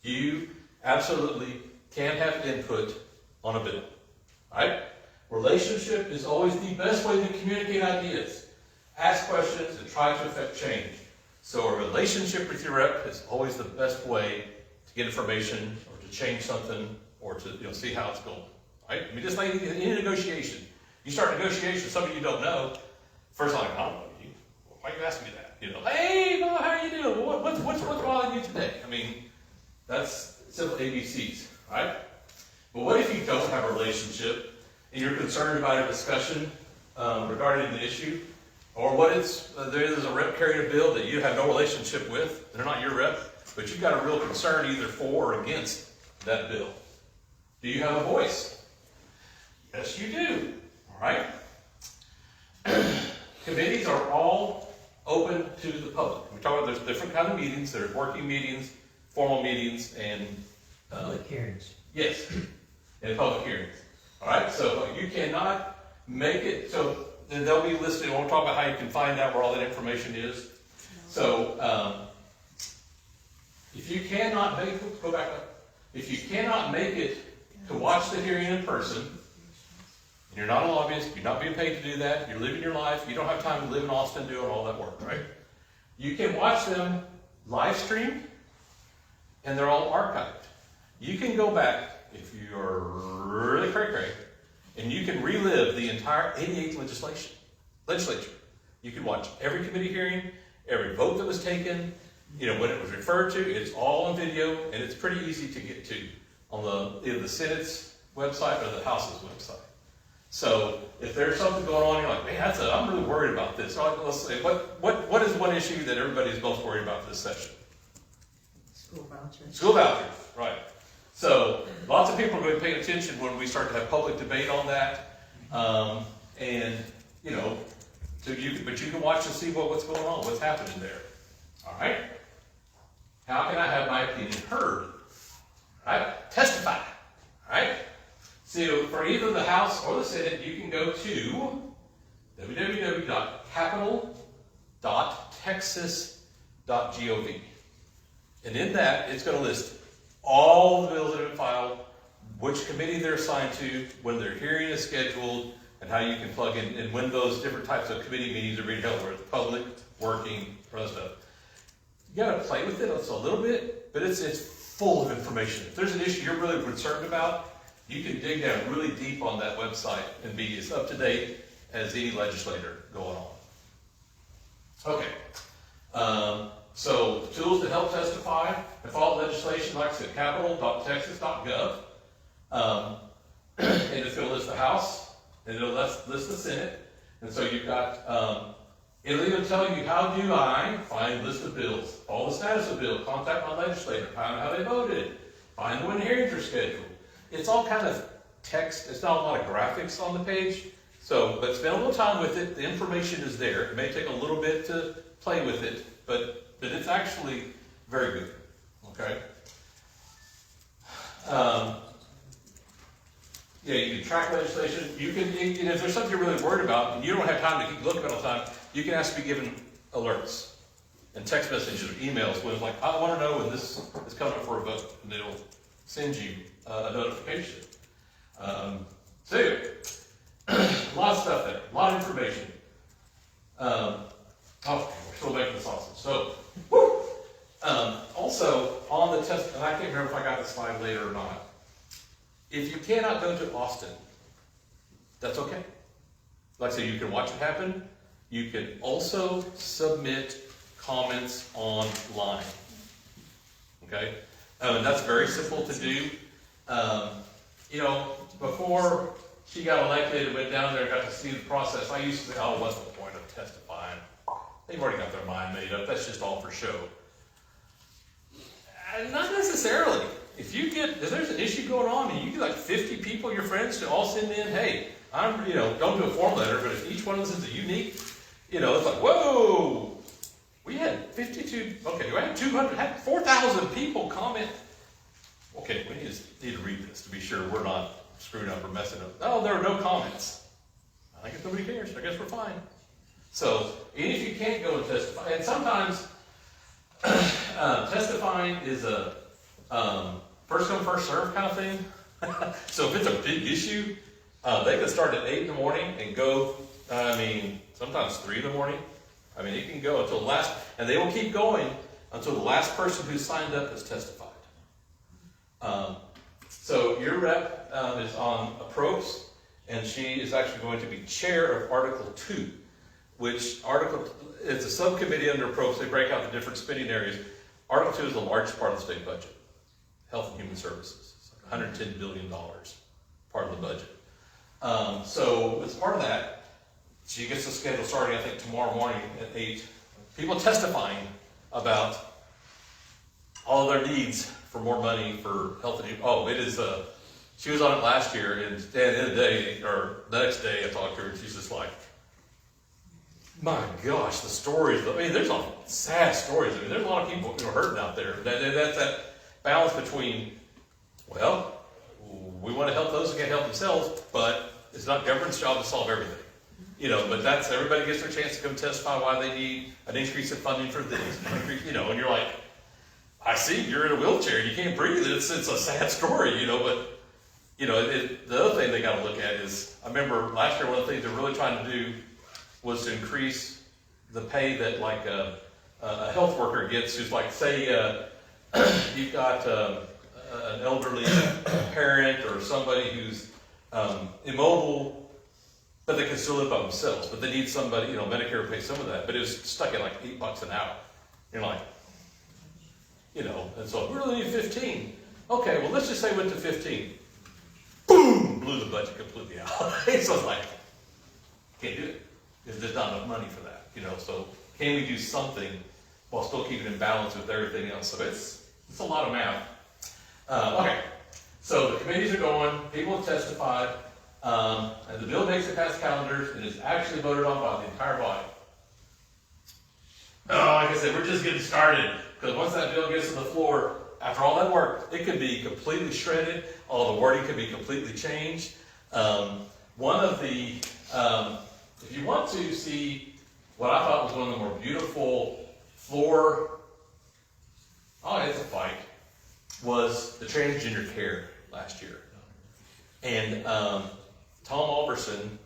you absolutely can have input on a bill. All right? Relationship is always the best way to communicate ideas. Ask questions and try to affect change. So a relationship with your rep is always the best way to get information or to change something or to see how it's going. Right? I mean, just like in any negotiation. You start negotiation with somebody you don't know, first I'm like, I don't know you. Why are you asking me that? Hey, Bob, how are you doing? What's bothering you today? I mean, that's simple ABCs, right? But what if you don't have a relationship and you're concerned about a discussion regarding the issue? Or what if there's a rep carrying a bill that you have no relationship with, they're not your rep, but you've got a real concern either for or against that bill? Do you have a voice? Yes, you do. All right? Committees are all open to the public. We talk about there's different kind of meetings. There's working meetings, formal meetings, and Public hearings. yes, and public hearings. All right, so you cannot make it. So then they'll be listed. We'll talk about how you can find out where all that information is. So if you cannot make it, go back up. If you cannot make it to watch the hearing in person, and you're not a lobbyist, you're not being paid to do that, you're living your life, you don't have time to live in Austin doing all that work, right? You can watch them live stream, and they're all archived. You can go back, if you're really cray-cray, and you can relive the entire 88th legislature. You can watch every committee hearing, every vote that was taken, you know, when it was referred to, it's all on video, and it's pretty easy to get to on either the Senate's website or the House's website. So if there's something going on, you're like, man, I'm really worried about this. So let's say, what is one issue that everybody is most worried about this session? School vouchers. School vouchers, right. So lots of people are going to pay attention when we start to have public debate on that. And, you know, but you can watch and see what's going on, what's happening there. All right? How can I have my opinion heard? All right? Testify. All right? So for either the House or the Senate, you can go to www.capitol.texas.gov. And in that, it's going to list all the bills that have been filed, which committee they're assigned to, when their hearing is scheduled, and how you can plug in, and when those different types of committee meetings are being held, where it's public, working, or other stuff. You got to play with it. It's a little bit, but it's full of information. If there's an issue you're really concerned about, you can dig down really deep on that website and be as up to date as any legislator going on. Okay. So tools to help testify and follow legislation, like I said, capitol.texas.gov. And it's going to list the House, and it'll list the Senate. And so you've got, it'll even tell you, how do I find a list of bills, all the status of bills, contact my legislator, find out how they voted, find when hearings are scheduled. It's all kind of text. It's not a lot of graphics on the page. So, but spend a little time with it. The information is there. It may take a little bit to play with it, but it's actually very good. Okay. Yeah, you can track legislation. You can, if there's something you're really worried about, and you don't have time to keep looking at it all the time, you can ask to be given alerts and text messages or emails when it's like, I want to know when this is coming up for a vote, and they'll send you a notification. So, a lot of stuff there, a lot of information. We're still making the sausage. So, also on the test, and I can't remember if I got the slide later or not. If you cannot go to Austin, that's okay. Like I say, you can watch it happen. You can also submit comments online. Okay? And that's very simple to do. You know, before she got elected and went down there and got to see the process, I used to say, oh, what's the point of testifying? They've already got their mind made up. That's just all for show. Not necessarily. If there's an issue going on and you get like 50 people, your friends, to all send in, hey, don't do a form letter, but if each one of them is a unique, it's like, whoa, we had 52, okay, we had 200, had 4,000 people comment. Okay, we need to read this to be sure we're not screwing up or messing up. Oh, there are no comments. I guess nobody cares. I guess we're fine. So, even if you can't go and testify, and sometimes testifying is a first come, first serve kind of thing. So if it's a big issue, they can start at 8 in the morning and go, sometimes 3 in the morning. It can go until the last, and they will keep going until the last person who signed up has testified. So your rep is on approach, and she is actually going to be chair of Article 2, which it's a subcommittee under approach. They break out the different spending areas. Article 2 is the largest part of the state budget, Health and Human Services. It's like $110 billion part of the budget. So as part of that, she gets the schedule starting, I think, tomorrow morning at 8. People testifying about all their needs for more money for health and human. she was on it last year, and at the end of the day, or the next day, I talked to her, and she's just like, my gosh, the stories. I mean, there's a lot of sad stories. I mean, there's a lot of people who are hurting out there. That's that balance between, well, we want to help those who can't help themselves, but it's not government's job to solve everything. You know, but that's, everybody gets their chance to come testify why they need an increase in funding for this, you know, and you're like, I see you're in a wheelchair, you can't breathe. It's a sad story, you know, but, you know, the other thing they got to look at is, I remember last year one of the things they're really trying to do was to increase the pay that like a health worker gets, who's like, say, you've got an elderly parent or somebody who's immobile, but they can still live by themselves, but they need somebody, you know, Medicare will pay some of that, but it was stuck at like $8 an hour. You're like, you know, and so we really need 15. Okay, well, let's just say we went to 15. Boom! Blew the budget completely out. So it's like, can't do it. Because there's not enough money for that, you know, so can we do something while still keeping in balance with everything else? So it's a lot of math. Okay, so the committees are going, people have testified, and the bill makes it past calendars and is actually voted on by the entire body. Oh, like I said, we're just getting started, because once that bill gets to the floor, after all that work, it could be completely shredded, all the wording could be completely changed. One of the, if you want to see what I thought was one of the more beautiful floor, oh, it's a fight, was the transgender care last year. And Tom Alverson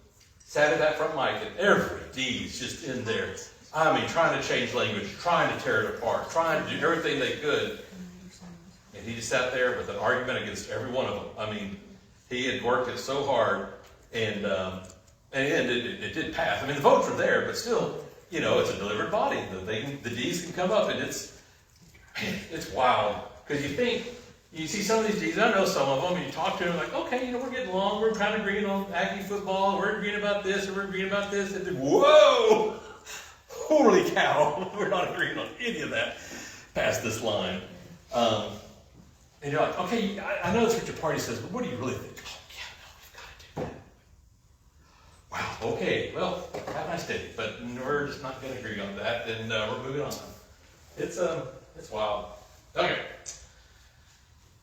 sat at that front mic, and every D's just in there. I mean, trying to change language, trying to tear it apart, trying to do everything they could. And he just sat there with an argument against every one of them. I mean, he had worked it so hard, and it did pass. I mean, the votes were there, but still, you know, it's a delivered body. The D's can come up, and it's wild. Because you see some of these D's, I know some of them, and you talk to them like, okay, you know, we're getting along, we're kind of agreeing on Aggie football, we're agreeing about this, and we're agreeing about this, and then, whoa! Holy cow, we're not agreeing on any of that past this line. And you're like, okay, I know that's what your party says, but what do you really think? Oh, yeah, no, we've got to do that. Wow, okay, well, have a nice day, but we're just not going to agree on that, and we're moving on. It's wild. Okay.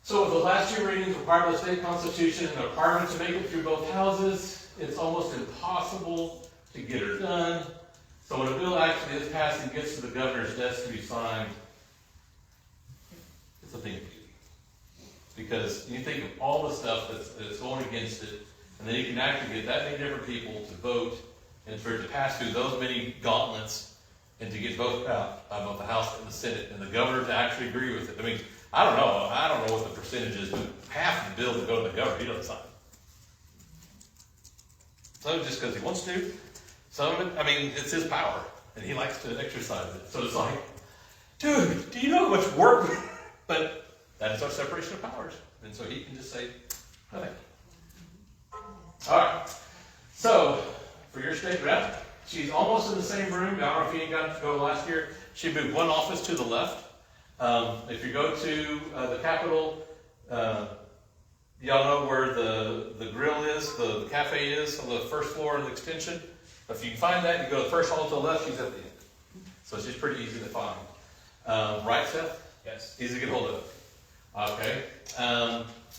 So with the last two readings required by the state constitution and the requirement to make it through both houses, it's almost impossible to get it done. So when a bill actually is passed and gets to the governor's desk to be signed, it's a thing of beauty. Because you think of all the stuff that's going against it, and then you can actually get that many different people to vote, and for it to pass through those many gauntlets, and to get voted out by both the House and the Senate, and the governor to actually agree with it. I mean, I don't know what the percentage is, but half of the bills that go to the governor, he doesn't sign. Some just because he wants to. Some of it, I mean, it's his power, and he likes to exercise it. So it's like, dude, do you know how much work? But that is our separation of powers. And so he can just say, no thank you. All right. So, for your state rep, she's almost in the same room. I don't know if you got to go last year. She moved one office to the left. If you go to the Capitol, y'all know where the grill is, the cafe is on the first floor of the extension. If you can find that, you go to the first hall to the left, she's at the end. So she's pretty easy to find. Right, Seth? Yes. Easy to get hold of. Okay.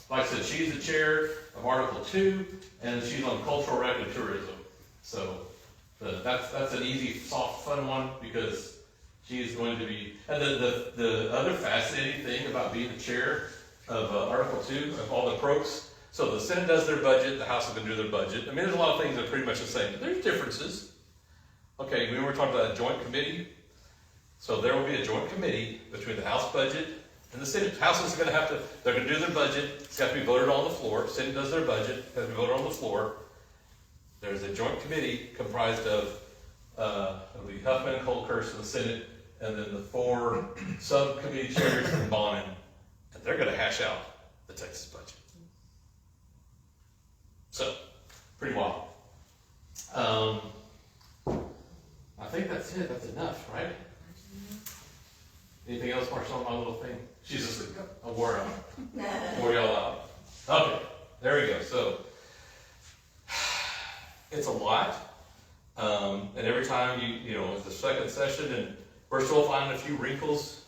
Like I said, she's the chair of Article 2, and she's on cultural rec and tourism. So that's an easy, soft, fun one, because she is going to be, and the other fascinating thing about being the chair of Article 2, of all the approach. So the Senate does their budget, the House is going to do their budget. I mean, there's a lot of things that are pretty much the same, but there's differences. Okay, we were talking about a joint committee. So there will be a joint committee between the House budget and the Senate. House is going to have to, they're going to do their budget. It's got to be voted on the floor. Senate does their budget, it's got to be voted on the floor. There's a joint committee comprised of it'll be Huffman and Colkhurst in the Senate, and then the 4 subcommittee chairs from Bonin, and they're going to hash out the Texas budget. So, pretty wild. I think that's it. That's enough, right? Anything else, Marcel, on my little thing? She's asleep. I wore out. Wore y'all out. Okay. there we go. So it's a lot. And every time it's the second session, and we're still finding a few wrinkles.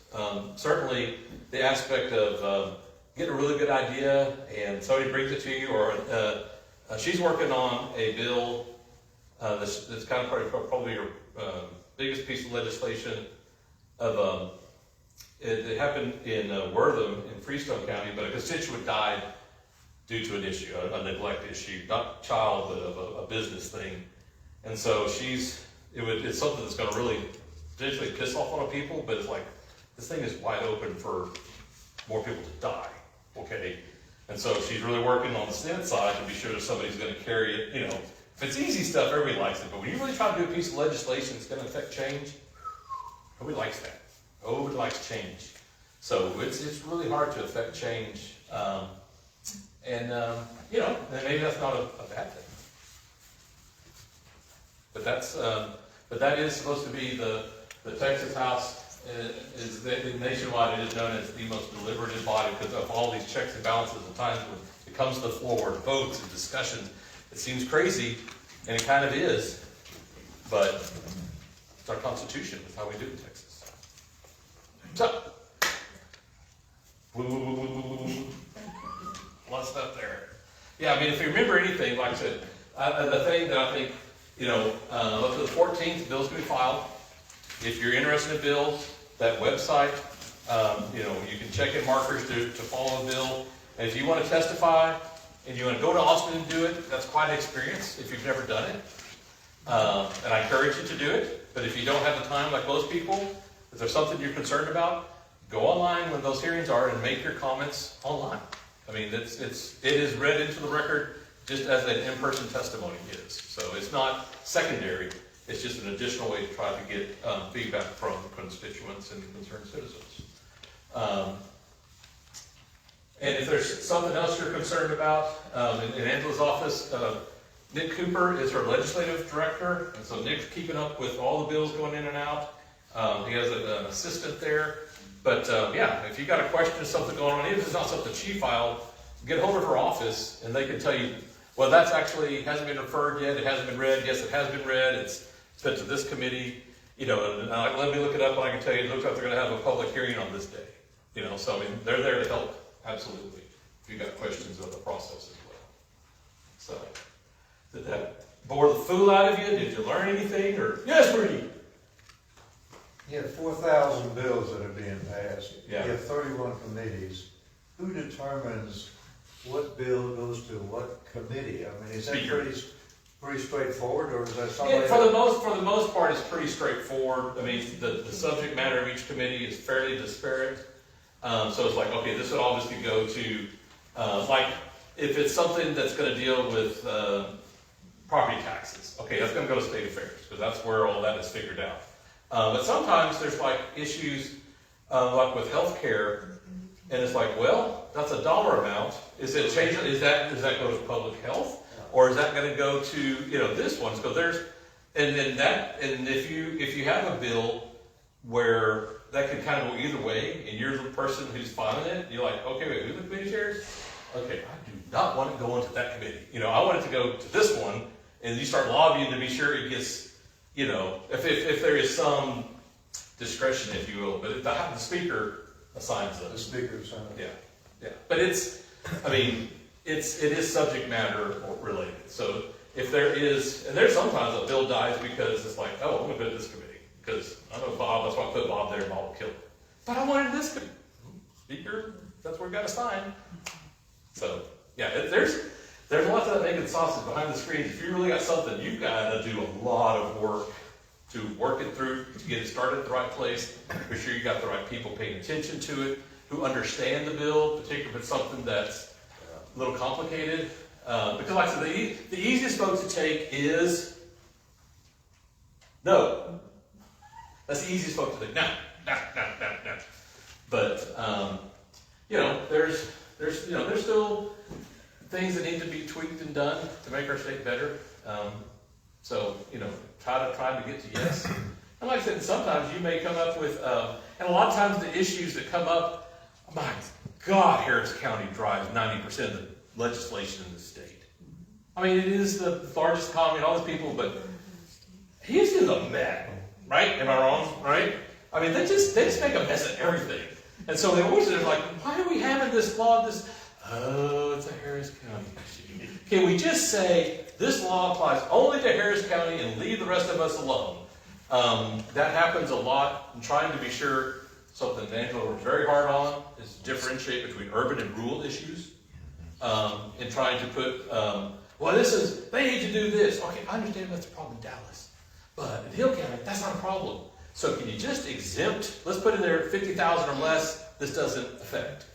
Certainly the aspect of getting a really good idea and somebody brings it to you, or she's working on a bill that's kind of probably your biggest piece of legislation of it happened in Wortham in Freestone County, but a constituent died due to an issue, a neglect issue, not child, but of a business thing. And so it's something that's going to really potentially piss off a lot of people, but it's like, this thing is wide open for more people to die, okay? And so she's really working on the Senate side to be sure that somebody's going to carry it. If it's easy stuff, everybody likes it, but when you really try to do a piece of legislation that's going to affect change, nobody likes that. Nobody likes change. So it's really hard to affect change. And maybe that's not a bad thing. But that is supposed to be the Texas House is nationwide. It is known as the most deliberative body because of all these checks and balances. At times when it comes to the floor, votes and discussions, it seems crazy, and it kind of is. But it's our Constitution. It's how we do it in Texas. So, a lot of stuff there. Yeah, I mean, if you remember anything, like I said, the thing that I think. Up to the 14th, the bill's going to be filed. If you're interested in bills, that website, you can check in markers to follow the bill. And if you want to testify and you want to go to Austin and do it, that's quite an experience if you've never done it. And I encourage you to do it. But if you don't have the time, like most people, if there's something you're concerned about, go online when those hearings are and make your comments online. I mean, it is read into the record just as an in-person testimony is. So it's not secondary, it's just an additional way to try to get feedback from constituents and concerned citizens. And if there's something else you're concerned about, in Angela's office, Nick Cooper is her legislative director, and so Nick's keeping up with all the bills going in and out. He has an assistant there. But if you got a question or something going on, even if it's not something she filed, get hold of her office and they can tell you, well, that's actually hasn't been referred yet. It hasn't been read. Yes, it has been read. It's been to this committee. And let me look it up, and I can tell you it looks like they're going to have a public hearing on this day. So I mean, they're there to help, absolutely. If you got questions of the process as well. So, did that bore the fool out of you? Did you learn anything? Or yes, Rudy. You have 4,000 bills that are being passed. Yeah. You have 31 committees. Who determines what bill goes to what committee? I mean, is that pretty straightforward, or is that something? For the most part, it's pretty straightforward. I mean, the subject matter of each committee is fairly disparate. So it's like, okay, this would obviously go to, like, if it's something that's going to deal with property taxes, okay, that's going to go to state affairs because that's where all that is figured out. But sometimes there's like issues like with healthcare. And it's like, well, that's a dollar amount. Is it change? Does that go to public health, or is that going to go to this one? So and if you have a bill where that can kind of go either way, and you're the person who's filing it, you're like, okay, wait, who the committee chairs? Okay, I do not want it to go into that committee. I want it to go to this one, and you start lobbying to be sure it gets, if there is some discretion, if you will, but if the speaker assigns those. The speaker assigns. Yeah. But it is subject matter related. So if there is, and there's sometimes a bill dies because it's like, oh, I'm going to put it in this committee because I know Bob, that's why I put Bob there, and Bob will kill it. But I wanted this committee. Speaker, that's where we got to sign. So yeah, there's lots of that making sausage behind the screens. If you really got something, you've got to do a lot of work to work it through, to get it started at the right place, make sure you got the right people paying attention to it, who understand the bill, particularly if it's something that's a little complicated. Because like I said, the easiest vote to take is no. That's the easiest vote to take. No. But there's still things that need to be tweaked and done to make our state better. So try to get to yes. And like I said, sometimes you may come up with, and a lot of times the issues that come up, my God, Harris County drives 90% of the legislation in the state. I mean, it is the largest economy and all these people, but Houston's a mess, right? Am I wrong? Right? I mean, they just make a mess of everything. And so they're like, why are we having this law? Oh, it's a Harris County issue. Can we just say this law applies only to Harris County and leave the rest of us alone? That happens a lot. I'm trying to be sure. Something Angela worked very hard on is differentiate between urban and rural issues. And trying to put, they need to do this. Okay, I understand that's a problem in Dallas. But in Hill County, that's not a problem. So can you just exempt, let's put in there 50,000 or less, this doesn't affect.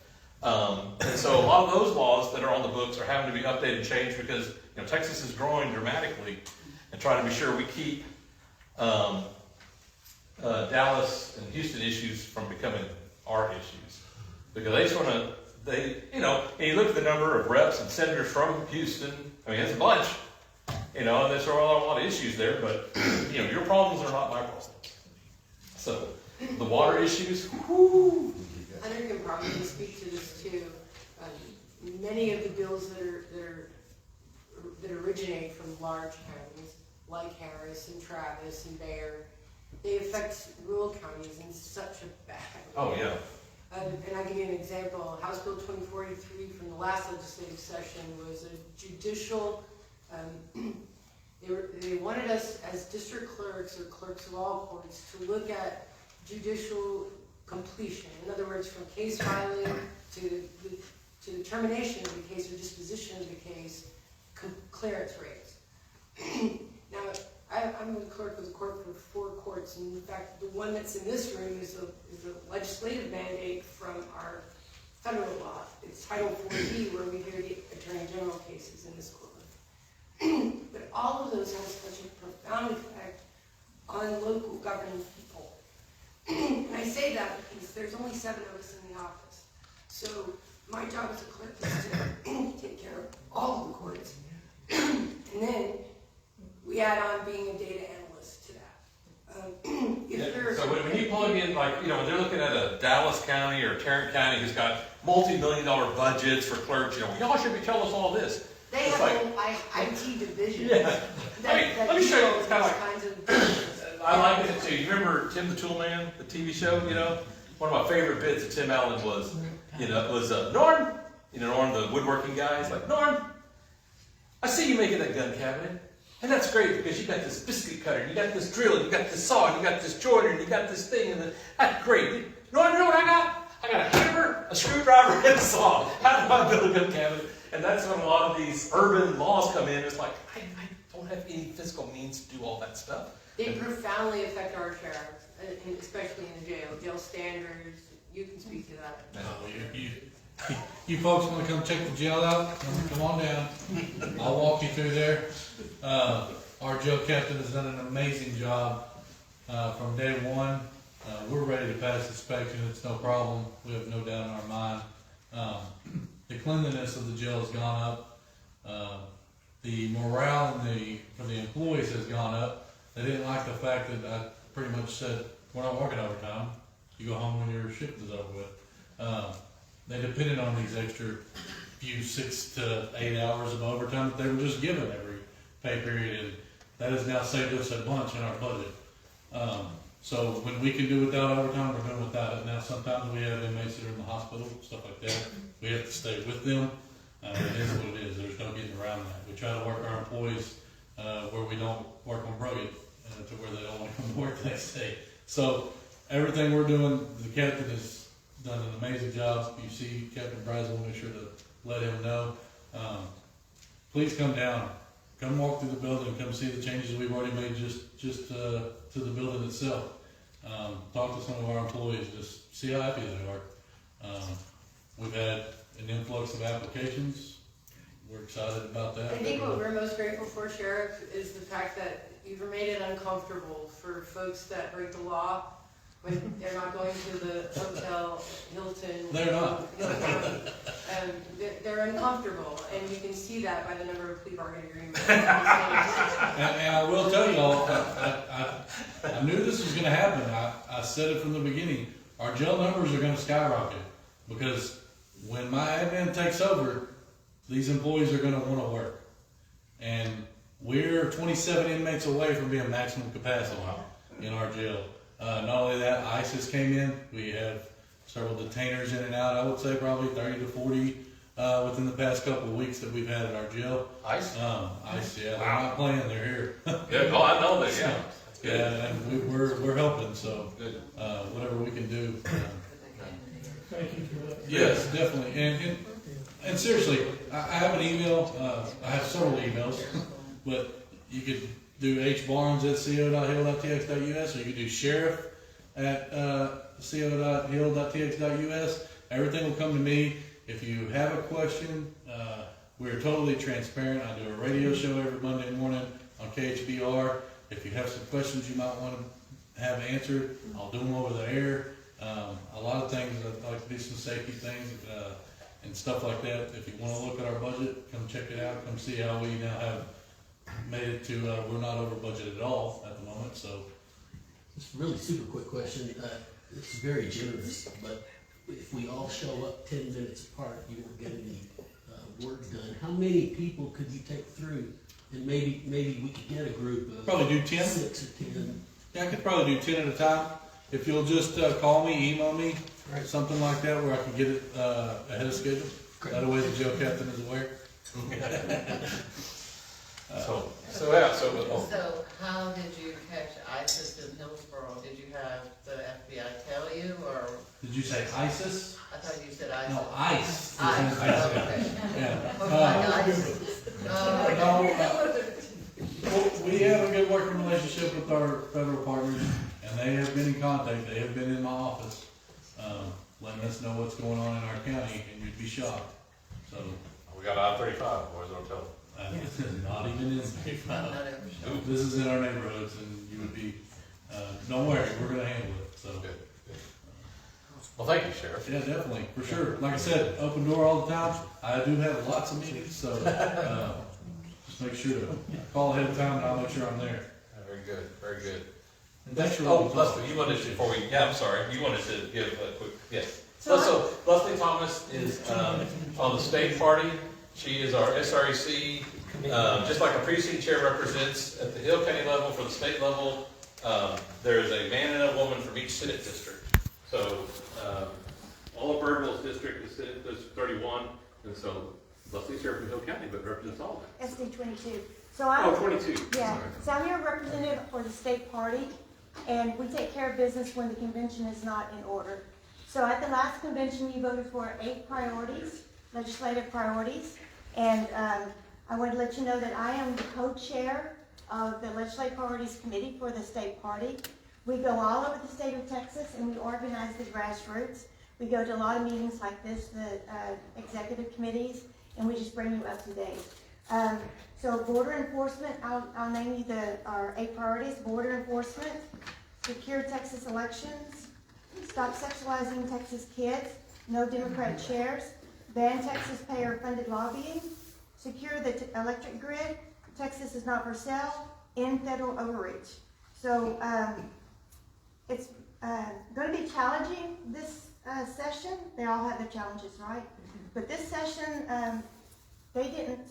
And so a lot of those laws that are on the books are having to be updated and changed because Texas is growing dramatically, and trying to be sure we keep Dallas and Houston issues from becoming our issues. Because they just want to, and you look at the number of reps and senators from Houston, I mean, it's a bunch, and there's a lot of issues there, but, your problems are not my problems. So, the water issues, whoo. Hunter can probably speak to this too. Many of the bills that originate from large counties, like Harris and Travis and Bayer, they affect rural counties in such a bad way. Oh, yeah. And I'll give you an example. House Bill 2043 from the last legislative session was a judicial, they wanted us as district clerks or clerks of all courts to look at judicial completion. In other words, from case filing to the termination of the case or disposition of the case, clearance rates. Now, I'm the clerk of the court for 4 courts, and in fact, the one that's in this room is a legislative mandate from our federal law. It's Title 4D, where we hear the Attorney General cases in this court. But all of those have such a profound effect on local governing people. And I say that because there's only 7 of us in the office. So my job as a clerk is to take care of all of the courts. And then we add on being a data analyst to that. So when you plug in, when they're looking at a Dallas County or Tarrant County who's got multi-million-dollar budgets for clerks, y'all should be telling us all this. They it's have an IT division. Yeah. Let me show you. It's kind of kinds of I like it too. You remember Tim the Tool Man, the TV show? One of my favorite bits of Tim Allen was, Norm. Norm, the woodworking guy. He's like, Norm, I see you making that gun cabinet. And that's great because you got this biscuit cutter, and you got this drill, and you got this saw, and you got this joiner, and you got this thing, and that's great. Norm, you know what I got? I got a hammer, a screwdriver, and a saw. How do I build a gun cabinet? And that's when a lot of these urban laws come in. It's like, I don't have any physical means to do all that stuff. They profoundly affect our sheriffs, especially in the jail standards. You can speak to that. No, you folks want to come check the jail out? Come on down. I'll walk you through there. Our jail captain has done an amazing job from day one. We're ready to pass inspection. It's no problem. We have no doubt in our mind. The cleanliness of the jail has gone up. The morale for the employees has gone up. They didn't like the fact that I pretty much said, we're not working overtime. You go home when your shift is over with. They depended on these extra few 6 to 8 hours of overtime that they were just given every pay period, and that has now saved us a bunch in our budget. So when we can do without overtime, we're doing without it. Now sometimes we have inmates that are in the hospital, stuff like that. We have to stay with them. It is what it is. There's no getting around that. We try to work our employees where we don't work them rugged to where they don't want to come to work the next day. So everything we're doing, the captain has done an amazing job. You see Captain Bryce, we'll make sure to let him know. Please come down. Come walk through the building. Come see the changes we've already made just to the building itself. Talk to some of our employees. Just see how happy they are. We've had an influx of applications. We're excited about that. I think what we're most grateful for, Sheriff, is the fact that you've made it uncomfortable for folks that break the law when they're not going to the hotel, Hilton. They're not. They're uncomfortable, and you can see that by the number of plea bargaining agreements. And I will tell you all, I knew this was going to happen. I said it from the beginning. Our jail numbers are going to skyrocket because when my admin takes over, these employees are gonna wanna work. And we're 27 inmates away from being maximum capacity in our jail. Not only that, ISIS came in. We have several detainers in and out. I would say probably 30 to 40 within the past couple of weeks that we've had in our jail. ICE? ICE, yeah, they're not playing, they're here. Good. Oh, I know that, yeah. That's good. Yeah, and we're helping, so Good. whatever we can do. Thank you for that. Yes, definitely. And seriously, I have an email, I have several emails, but you could do hbarnes@co.hill.tx.us, or you could do sheriff@co.hill.tx.us. Everything will come to me. If you have a question, we're totally transparent. I do a radio show every Monday morning on KHBR. If you have some questions you might want to have answered, I'll do them over the air. A lot of things, I'd like to do some safety things and stuff like that. If you want to look at our budget, come check it out. Come see how we now have made it to, we're not over budget at all at the moment, so. Just a really super quick question. It's very generous, but if we all show up 10 minutes apart, you won't get any work done. How many people could you take through? And maybe we could get a group of Probably do 10. 6 or 10. Yeah, I could probably do 10 at a time. If you'll just call me, email me, something like that, where I can get it ahead of schedule. That way the jail captain is aware. So how did you catch ISIS in Hillsboro? Did you have the FBI tell you, or? Did you say ISIS? I thought you said ISIS. No, ICE. ICE, okay. Yeah. Oh, my ISIS. We have a good working relationship with our federal partners, and they have been in contact. They have been in my office, letting us know what's going on in our county, and you'd be shocked. So, we got I-35, boys, don't tell them. not even in 35. This is in our neighborhoods, and you would be, don't worry, we're gonna handle it, so. Good. Well, thank you, Sheriff. Yeah, definitely, for sure. Like I said, open door all the time. I do have lots of meetings, so, just make sure to call ahead of time, and I'll make sure I'm there. Very good, very good. And thanks for Oh, Leslie, you wanted to, before we, yeah, I'm sorry, you wanted to give a quick, yes. So Leslie Thomas is on the state party. She is our SREC, just like a precinct chair represents at the Hill County level, for the state level. There is a man and a woman from each Senate district. So all of Birdville's district is Senate District 31, and so Leslie's here from Hill County, but represents all of it. SD 22. So I'm, 22. yeah, Sorry. so I'm your representative for the state party, and we take care of business when the convention is not in order. So at the last convention, you voted for 8 priorities, legislative priorities, and I want to let you know that I am the co-chair of the Legislative Priorities Committee for the state party. We go all over the state of Texas, and we organize the grassroots. We go to a lot of meetings like this, the executive committees, and we just bring you up to date. So border enforcement, I'll name you our 8 priorities: border enforcement, secure Texas elections, stop sexualizing Texas kids, no Democrat chairs, ban Texas payer-funded lobbying, secure the electric grid, Texas is not for sale, end federal overreach. So it's going to be challenging this session. They all have their challenges, right? But this session, they didn't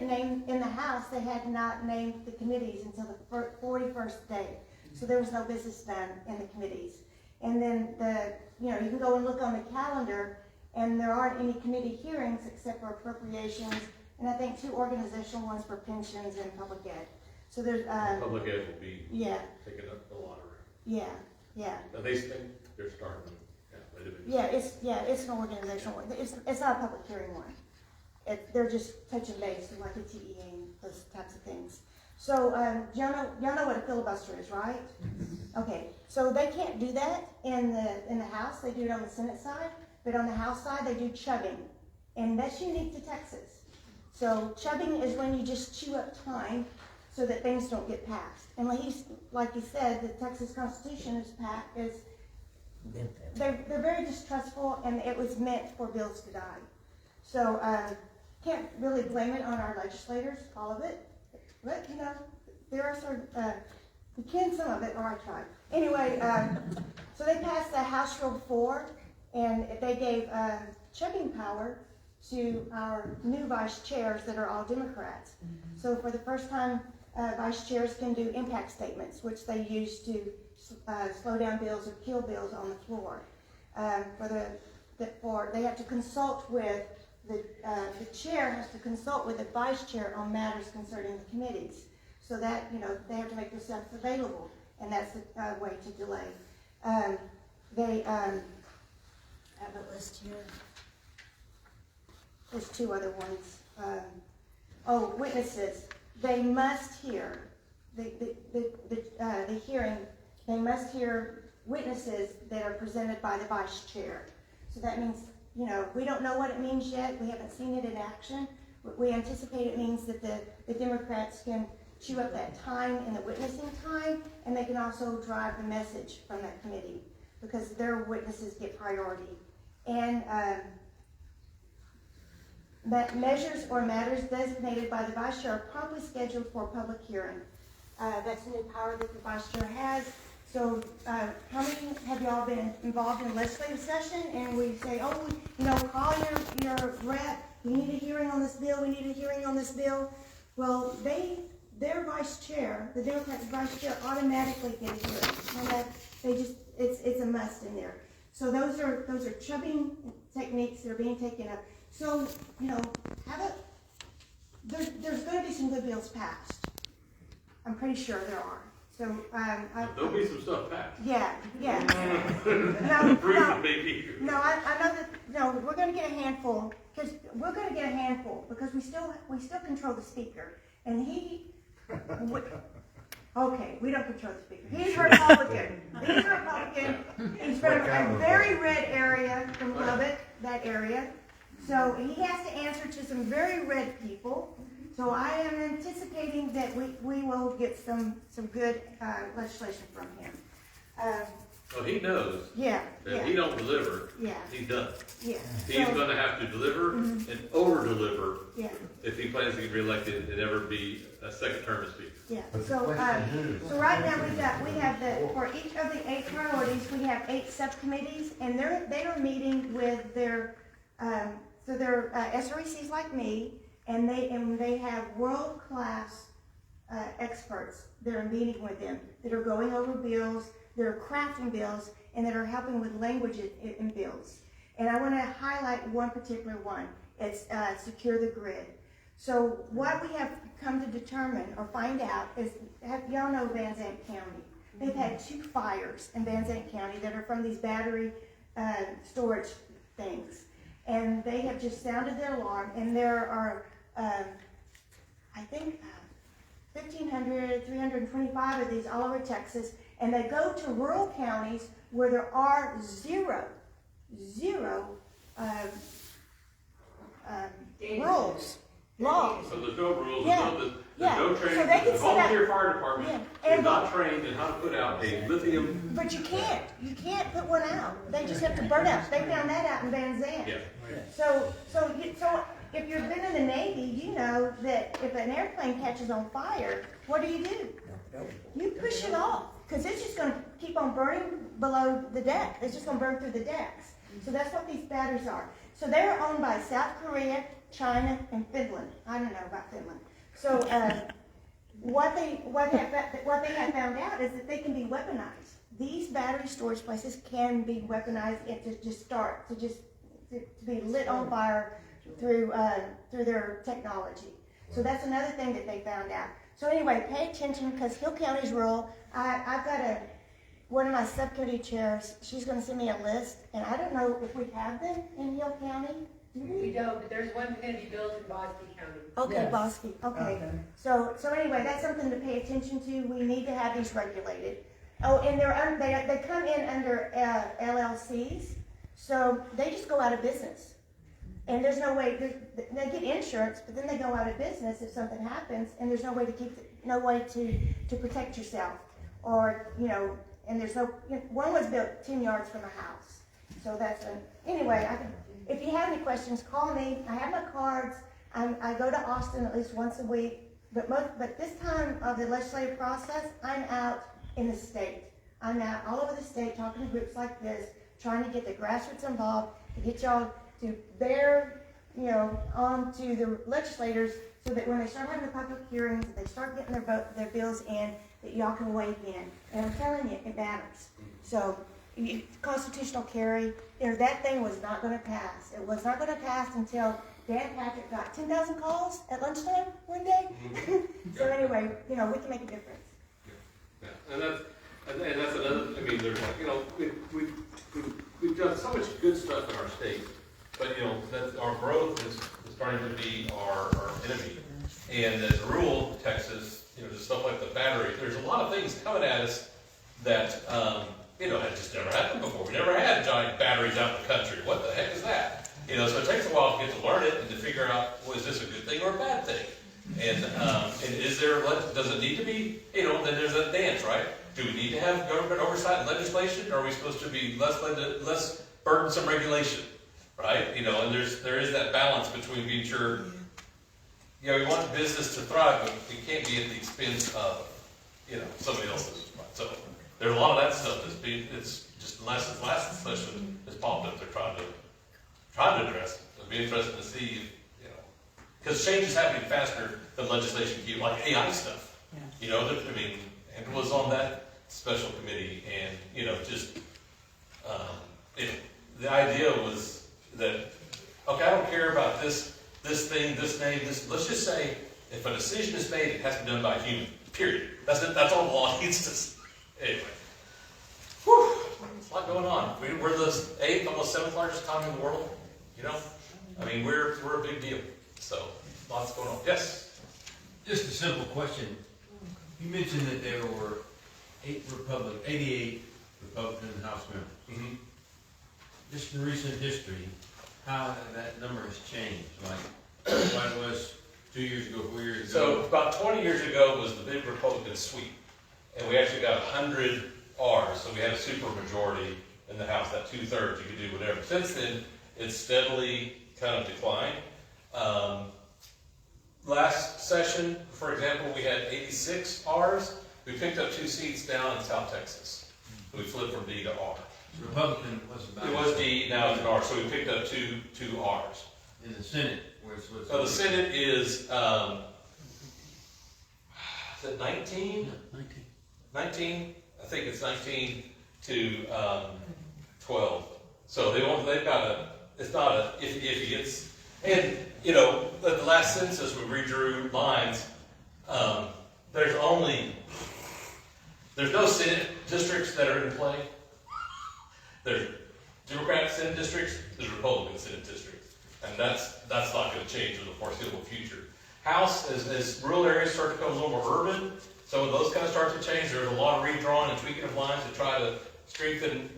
name in the House, they had not named the committees until the 41st day. So there was no business done in the committees. And then you can go and look on the calendar, and there aren't any committee hearings except for appropriations, and I think 2 organizational ones for pensions and public ed. So there's Public ed will be taking up a lot of room. Yeah. Now they think they're starting. It's an organizational one. It's not a public hearing one. They're just touching base, like a TE and those types of things. So y'all know what a filibuster is, right? Okay. So they can't do that in the House. They do it on the Senate side, but on the House side they do chubbing, and that's unique to Texas. So chubbing is when you just chew up time so that things don't get passed. And like you said, the Texas Constitution they're very distrustful, and it was meant for bills to die. So can't really blame it on our legislators, all of it. But there are we can some of it, or I tried. Anyway, so they passed the House Rule 4, and they gave chubbing power to our new vice chairs that are all Democrats. So for the first time, vice chairs can do impact statements, which they use to slow down bills or kill bills on the floor. They have to consult with the chair has to consult with the vice chair on matters concerning the committees, so that they have to make themselves available, and that's the way to delay. They I have a list here. There's two other ones. Witnesses. They must hear the hearing. They must hear witnesses that are presented by the vice chair. So that means, we don't know what it means yet. We haven't seen it in action. We anticipate it means that the Democrats can chew up that time in the witnessing time, and they can also drive the message from that committee because their witnesses get priority. And measures or matters designated by the vice chair are promptly scheduled for public hearing. That's a new power that the vice chair has. So how many have y'all been involved in legislative session and we say, call your rep, we need a hearing on this bill, we need a hearing on this bill. Well, their vice chair, the Democratic vice chair, automatically get a hearing. And it's a must in there. So those are chubbing techniques that are being taken up. So, there's going to be some good bills passed. I'm pretty sure there are. So, There'll be some stuff passed. Yeah. No, I know that, we're going to get a handful, because we still control the speaker. And we don't control the speaker. He's Republican. He's from a very red area from Lubbock, that area. So he has to answer to some very red people. So I am anticipating that we will get some good legislation from him. Well, he knows that if he don't deliver, he's done. Yeah. He's going to have to deliver and over-deliver if he plans to get reelected and ever be a second term as speaker. Yeah. So right now we have for each of the 8 priorities, we have 8 subcommittees, and they are meeting with their SRECs like me, and they have world-class experts that are meeting with them, that are going over bills, that are crafting bills, and that are helping with language in bills. And I want to highlight one particular one. It's secure the grid. So what we have come to determine or find out is, y'all know Van Zandt County. They've had 2 fires in Van Zandt County that are from these battery storage things. And they have just sounded their alarm, and there are, I think, 325 of these all over Texas, and they go to rural counties where there are zero rules, laws. So there's no rules, Yeah. there's no training. So they can The set up- volunteer fire department Yeah. is not trained in how to put out a lithium. But you can't put one out. They just have to burn out. They found that out in Van Zandt. Yeah. So if you've been in the Navy, you know that if an airplane catches on fire, what do? You push it off, because it's just going to keep on burning below the deck. It's just going to burn through the decks. So that's what these batteries are. So they are owned by South Korea, China, and Finland. I don't know about Finland. So what they have found out is that they can be weaponized. These battery storage places can be weaponized and to be lit on fire through their technology. So that's another thing that they found out. So anyway, pay attention, because Hill County's rural. I've got one of my subcommittee chairs, she's going to send me a list, and I don't know if we have them in Hill County. We don't, but there's one going to be built in Bosque County. Okay, Yes. Bosque, okay. So anyway, that's something to pay attention to. We need to have these regulated. Oh, and they come in under LLCs, so they just go out of business. And there's no way, they get insurance, but then they go out of business if something happens, and there's no way to protect yourself. Or, and there's one was built 10 yards from a house. So anyway, if you have any questions, call me. I have my cards. I go to Austin at least once a week. But this time of the legislative process, I'm out in the state. I'm out all over the state talking to groups like this, trying to get the grassroots involved, to get y'all to bear on to the legislators so that when they start having the public hearings, that they start getting their bills in, that y'all can weigh in. And I'm telling you, it matters. So, constitutional carry, that thing was not gonna pass. It was not gonna pass until Dan Patrick got 10,000 calls at lunchtime one day. So anyway, we can make a difference. Yeah, and that's another, I mean, there's we've done so much good stuff in our state, but that our growth is starting to be our enemy. And as rural Texas, just stuff like the battery, there's a lot of things coming at us that had just never happened before. We never had giant batteries out in the country. What the heck is that? So it takes a while to get to learn it and to figure out, well, is this a good thing or a bad thing? And is there, does it need to be, then there's a dance, right? Do we need to have government oversight and legislation, or are we supposed to be less burdensome regulation, right? And there is that balance between being sure, we want business to thrive, but it can't be at the expense of, somebody else's. So there's a lot of that stuff it's just last session has popped up. They're trying to address. It'll be interesting to see, because change is happening faster than legislation can, like AI stuff. Andrew was on that special committee, and the idea was that, okay, I don't care about this thing, this name, this. Let's just say if a decision is made, it has to be done by a human. Period. That's it. That's all the law needs to say. Anyway, there's a lot going on. We're the 8th, almost 7th largest economy in the world. We're a big deal. So lots going on. Yes. Just a simple question. You mentioned that there were 88 Republican House members. Mm-hmm. Just in recent history, how that number has changed, like what it was 2 years ago, 4 years ago. So about 20 years ago was the big Republican sweep, and we actually got 100 R's, so we had a super majority in the House, that 2/3, you could do whatever. Since then, it's steadily kind of declined. Last session, for example, we had 86 R's. We picked up 2 seats down in South Texas. So we flipped from D to R. So Republican was about. It was D, now it's an R, so we picked up two R's. In the Senate, where it's So the Senate is it 19? 19? I think it's 19 to 12. So they've got it's not a iffy. And at the last census we redrew lines. There's no Senate districts that are in play. There's Democratic Senate districts, there's Republican Senate districts. And that's not going to change in the foreseeable future. House, as rural areas start to become a little more urban, some of those kind of start to change. There's a lot of redrawing and tweaking of lines to try to strengthen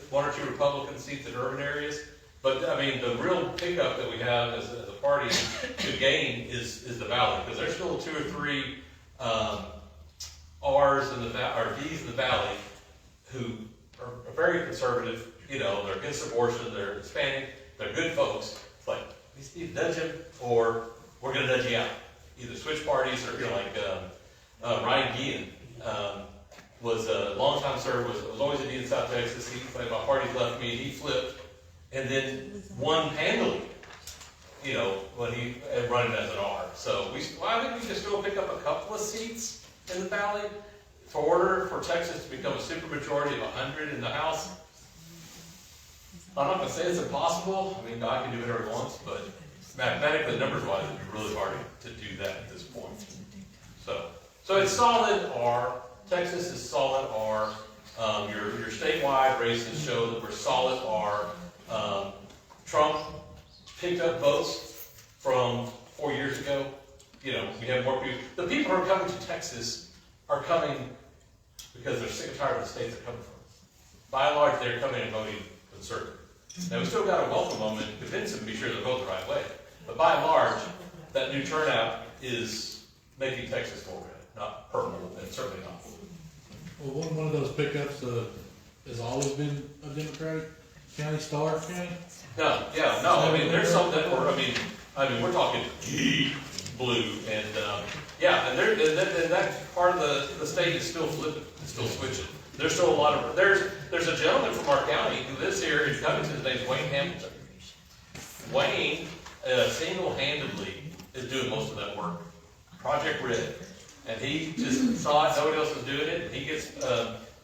1 or 2 Republican seats in urban areas. But the real pickup that we have as a party to gain is the Valley, because there's still 2 or 3 R's in the or D's in the Valley who are very conservative. They're against abortion, they're Hispanic, they're good folks. It's like, we need to nudge them, or we're going to nudge you out. Either switch parties, or Ryan Guillen was a long-time server, was always a D in South Texas. My party left me, he flipped, and then won handily, when he had run it as an R. So I think we can still pick up a couple of seats in the Valley for Texas to become a supermajority of 100 in the House. I'm not going to say it's impossible. God can do whatever he wants, but mathematically, numbers-wise, it'd be really hard to do that at this point. So it's solid R. Texas is solid R. Your statewide races show that we're solid R. Trump picked up votes from 4 years ago. We have more people. The people who are coming to Texas are coming because they're sick and tired of the states they're coming from. By and large, they're coming and voting conservative. Now, we still got to welcome them and convince them to be sure they vote the right way. But by and large, that new turnout is making Texas more red, not purple, and certainly not blue. Well, one of those pickups has always been a Democratic county, Starr County? No, there's some that we're talking deep blue, and and that part of the state is still flipping, it's still switching. There's still a lot of, there's a gentleman from our county who lives here in Covington, his name's Wayne Hamilton. Wayne single-handedly is doing most of that work. Project Red. And he just saw it, nobody else was doing it. He gets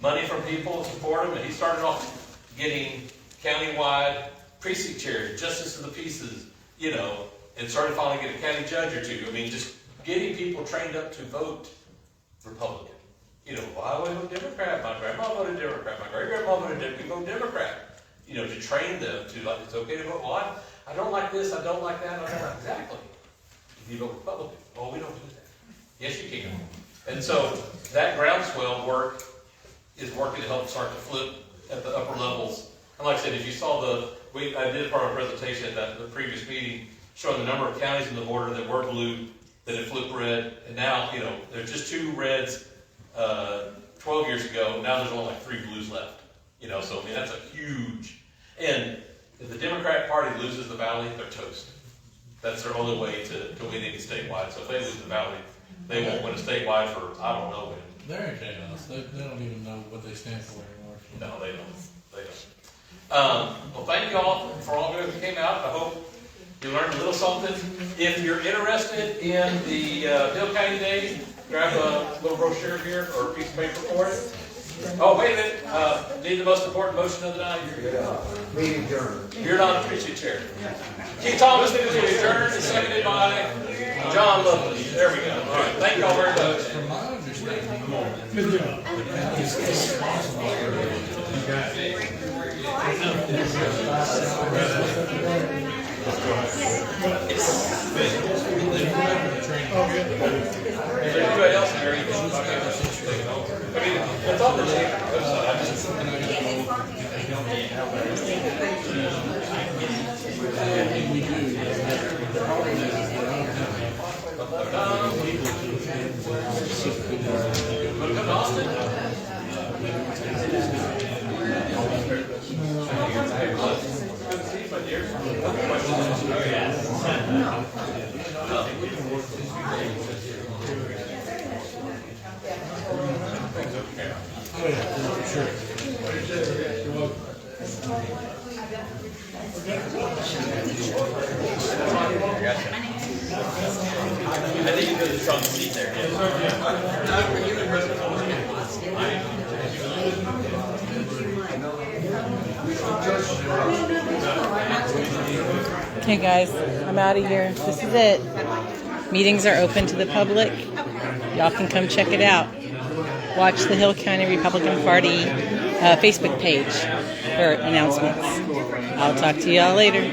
money from people to support him, and he started off getting countywide precinct chairs, justice of the peaces, you know, and started finally getting a county judge or two. I mean, just getting people trained up to vote Republican. You know, well, I voted Democrat, my grandma voted Democrat, my great-grandma voted Democrat. You know, to train them to, like, it's okay to vote. Well, I don't like this, I don't like that, I don't like exactly. If you vote Republican, well, we don't do that. Yes, you can. And so that groundswell work is working to help start to flip at the upper levels. And like I said, if you saw I did part of a presentation at the previous meeting showing the number of counties in the border that were blue, that had flipped red, and now, you know, there's just 2 reds 12 years ago. Now there's only like 3 blues left. You know, so I mean, that's a huge, and if the Democrat Party loses the valley, they're toast. That's their only way to win any statewide. So if they lose the valley, they won't win a statewide for, I don't know when. They're in chaos. They don't even know what they stand for anymore. No, they don't. They don't. Well, thank you all for all of you who came out. I hope you learned a little something. If you're interested in the Hill County Day, grab a little brochure here or a piece of paper for it. Oh, wait a minute. Need the most important motion of the night. Meeting adjourned. You're not a preaching chair. Keith Thomas, moved to adjourn, is seconded by John Lovely. There we go. All right. Thank you all very much. From my understanding, Is there anybody else in here? I mean, it's on the website. I just. we do. The problem is that I don't have Want to come to Austin? Good to see you, my dear. Oh, yeah, sure. You're welcome. I think you could have strong seat there. Okay guys, I'm out of here. This is it. Meetings are open to the public. Y'all can come check it out. Watch the Hill County Republican Party Facebook page for announcements. I'll talk to y'all later.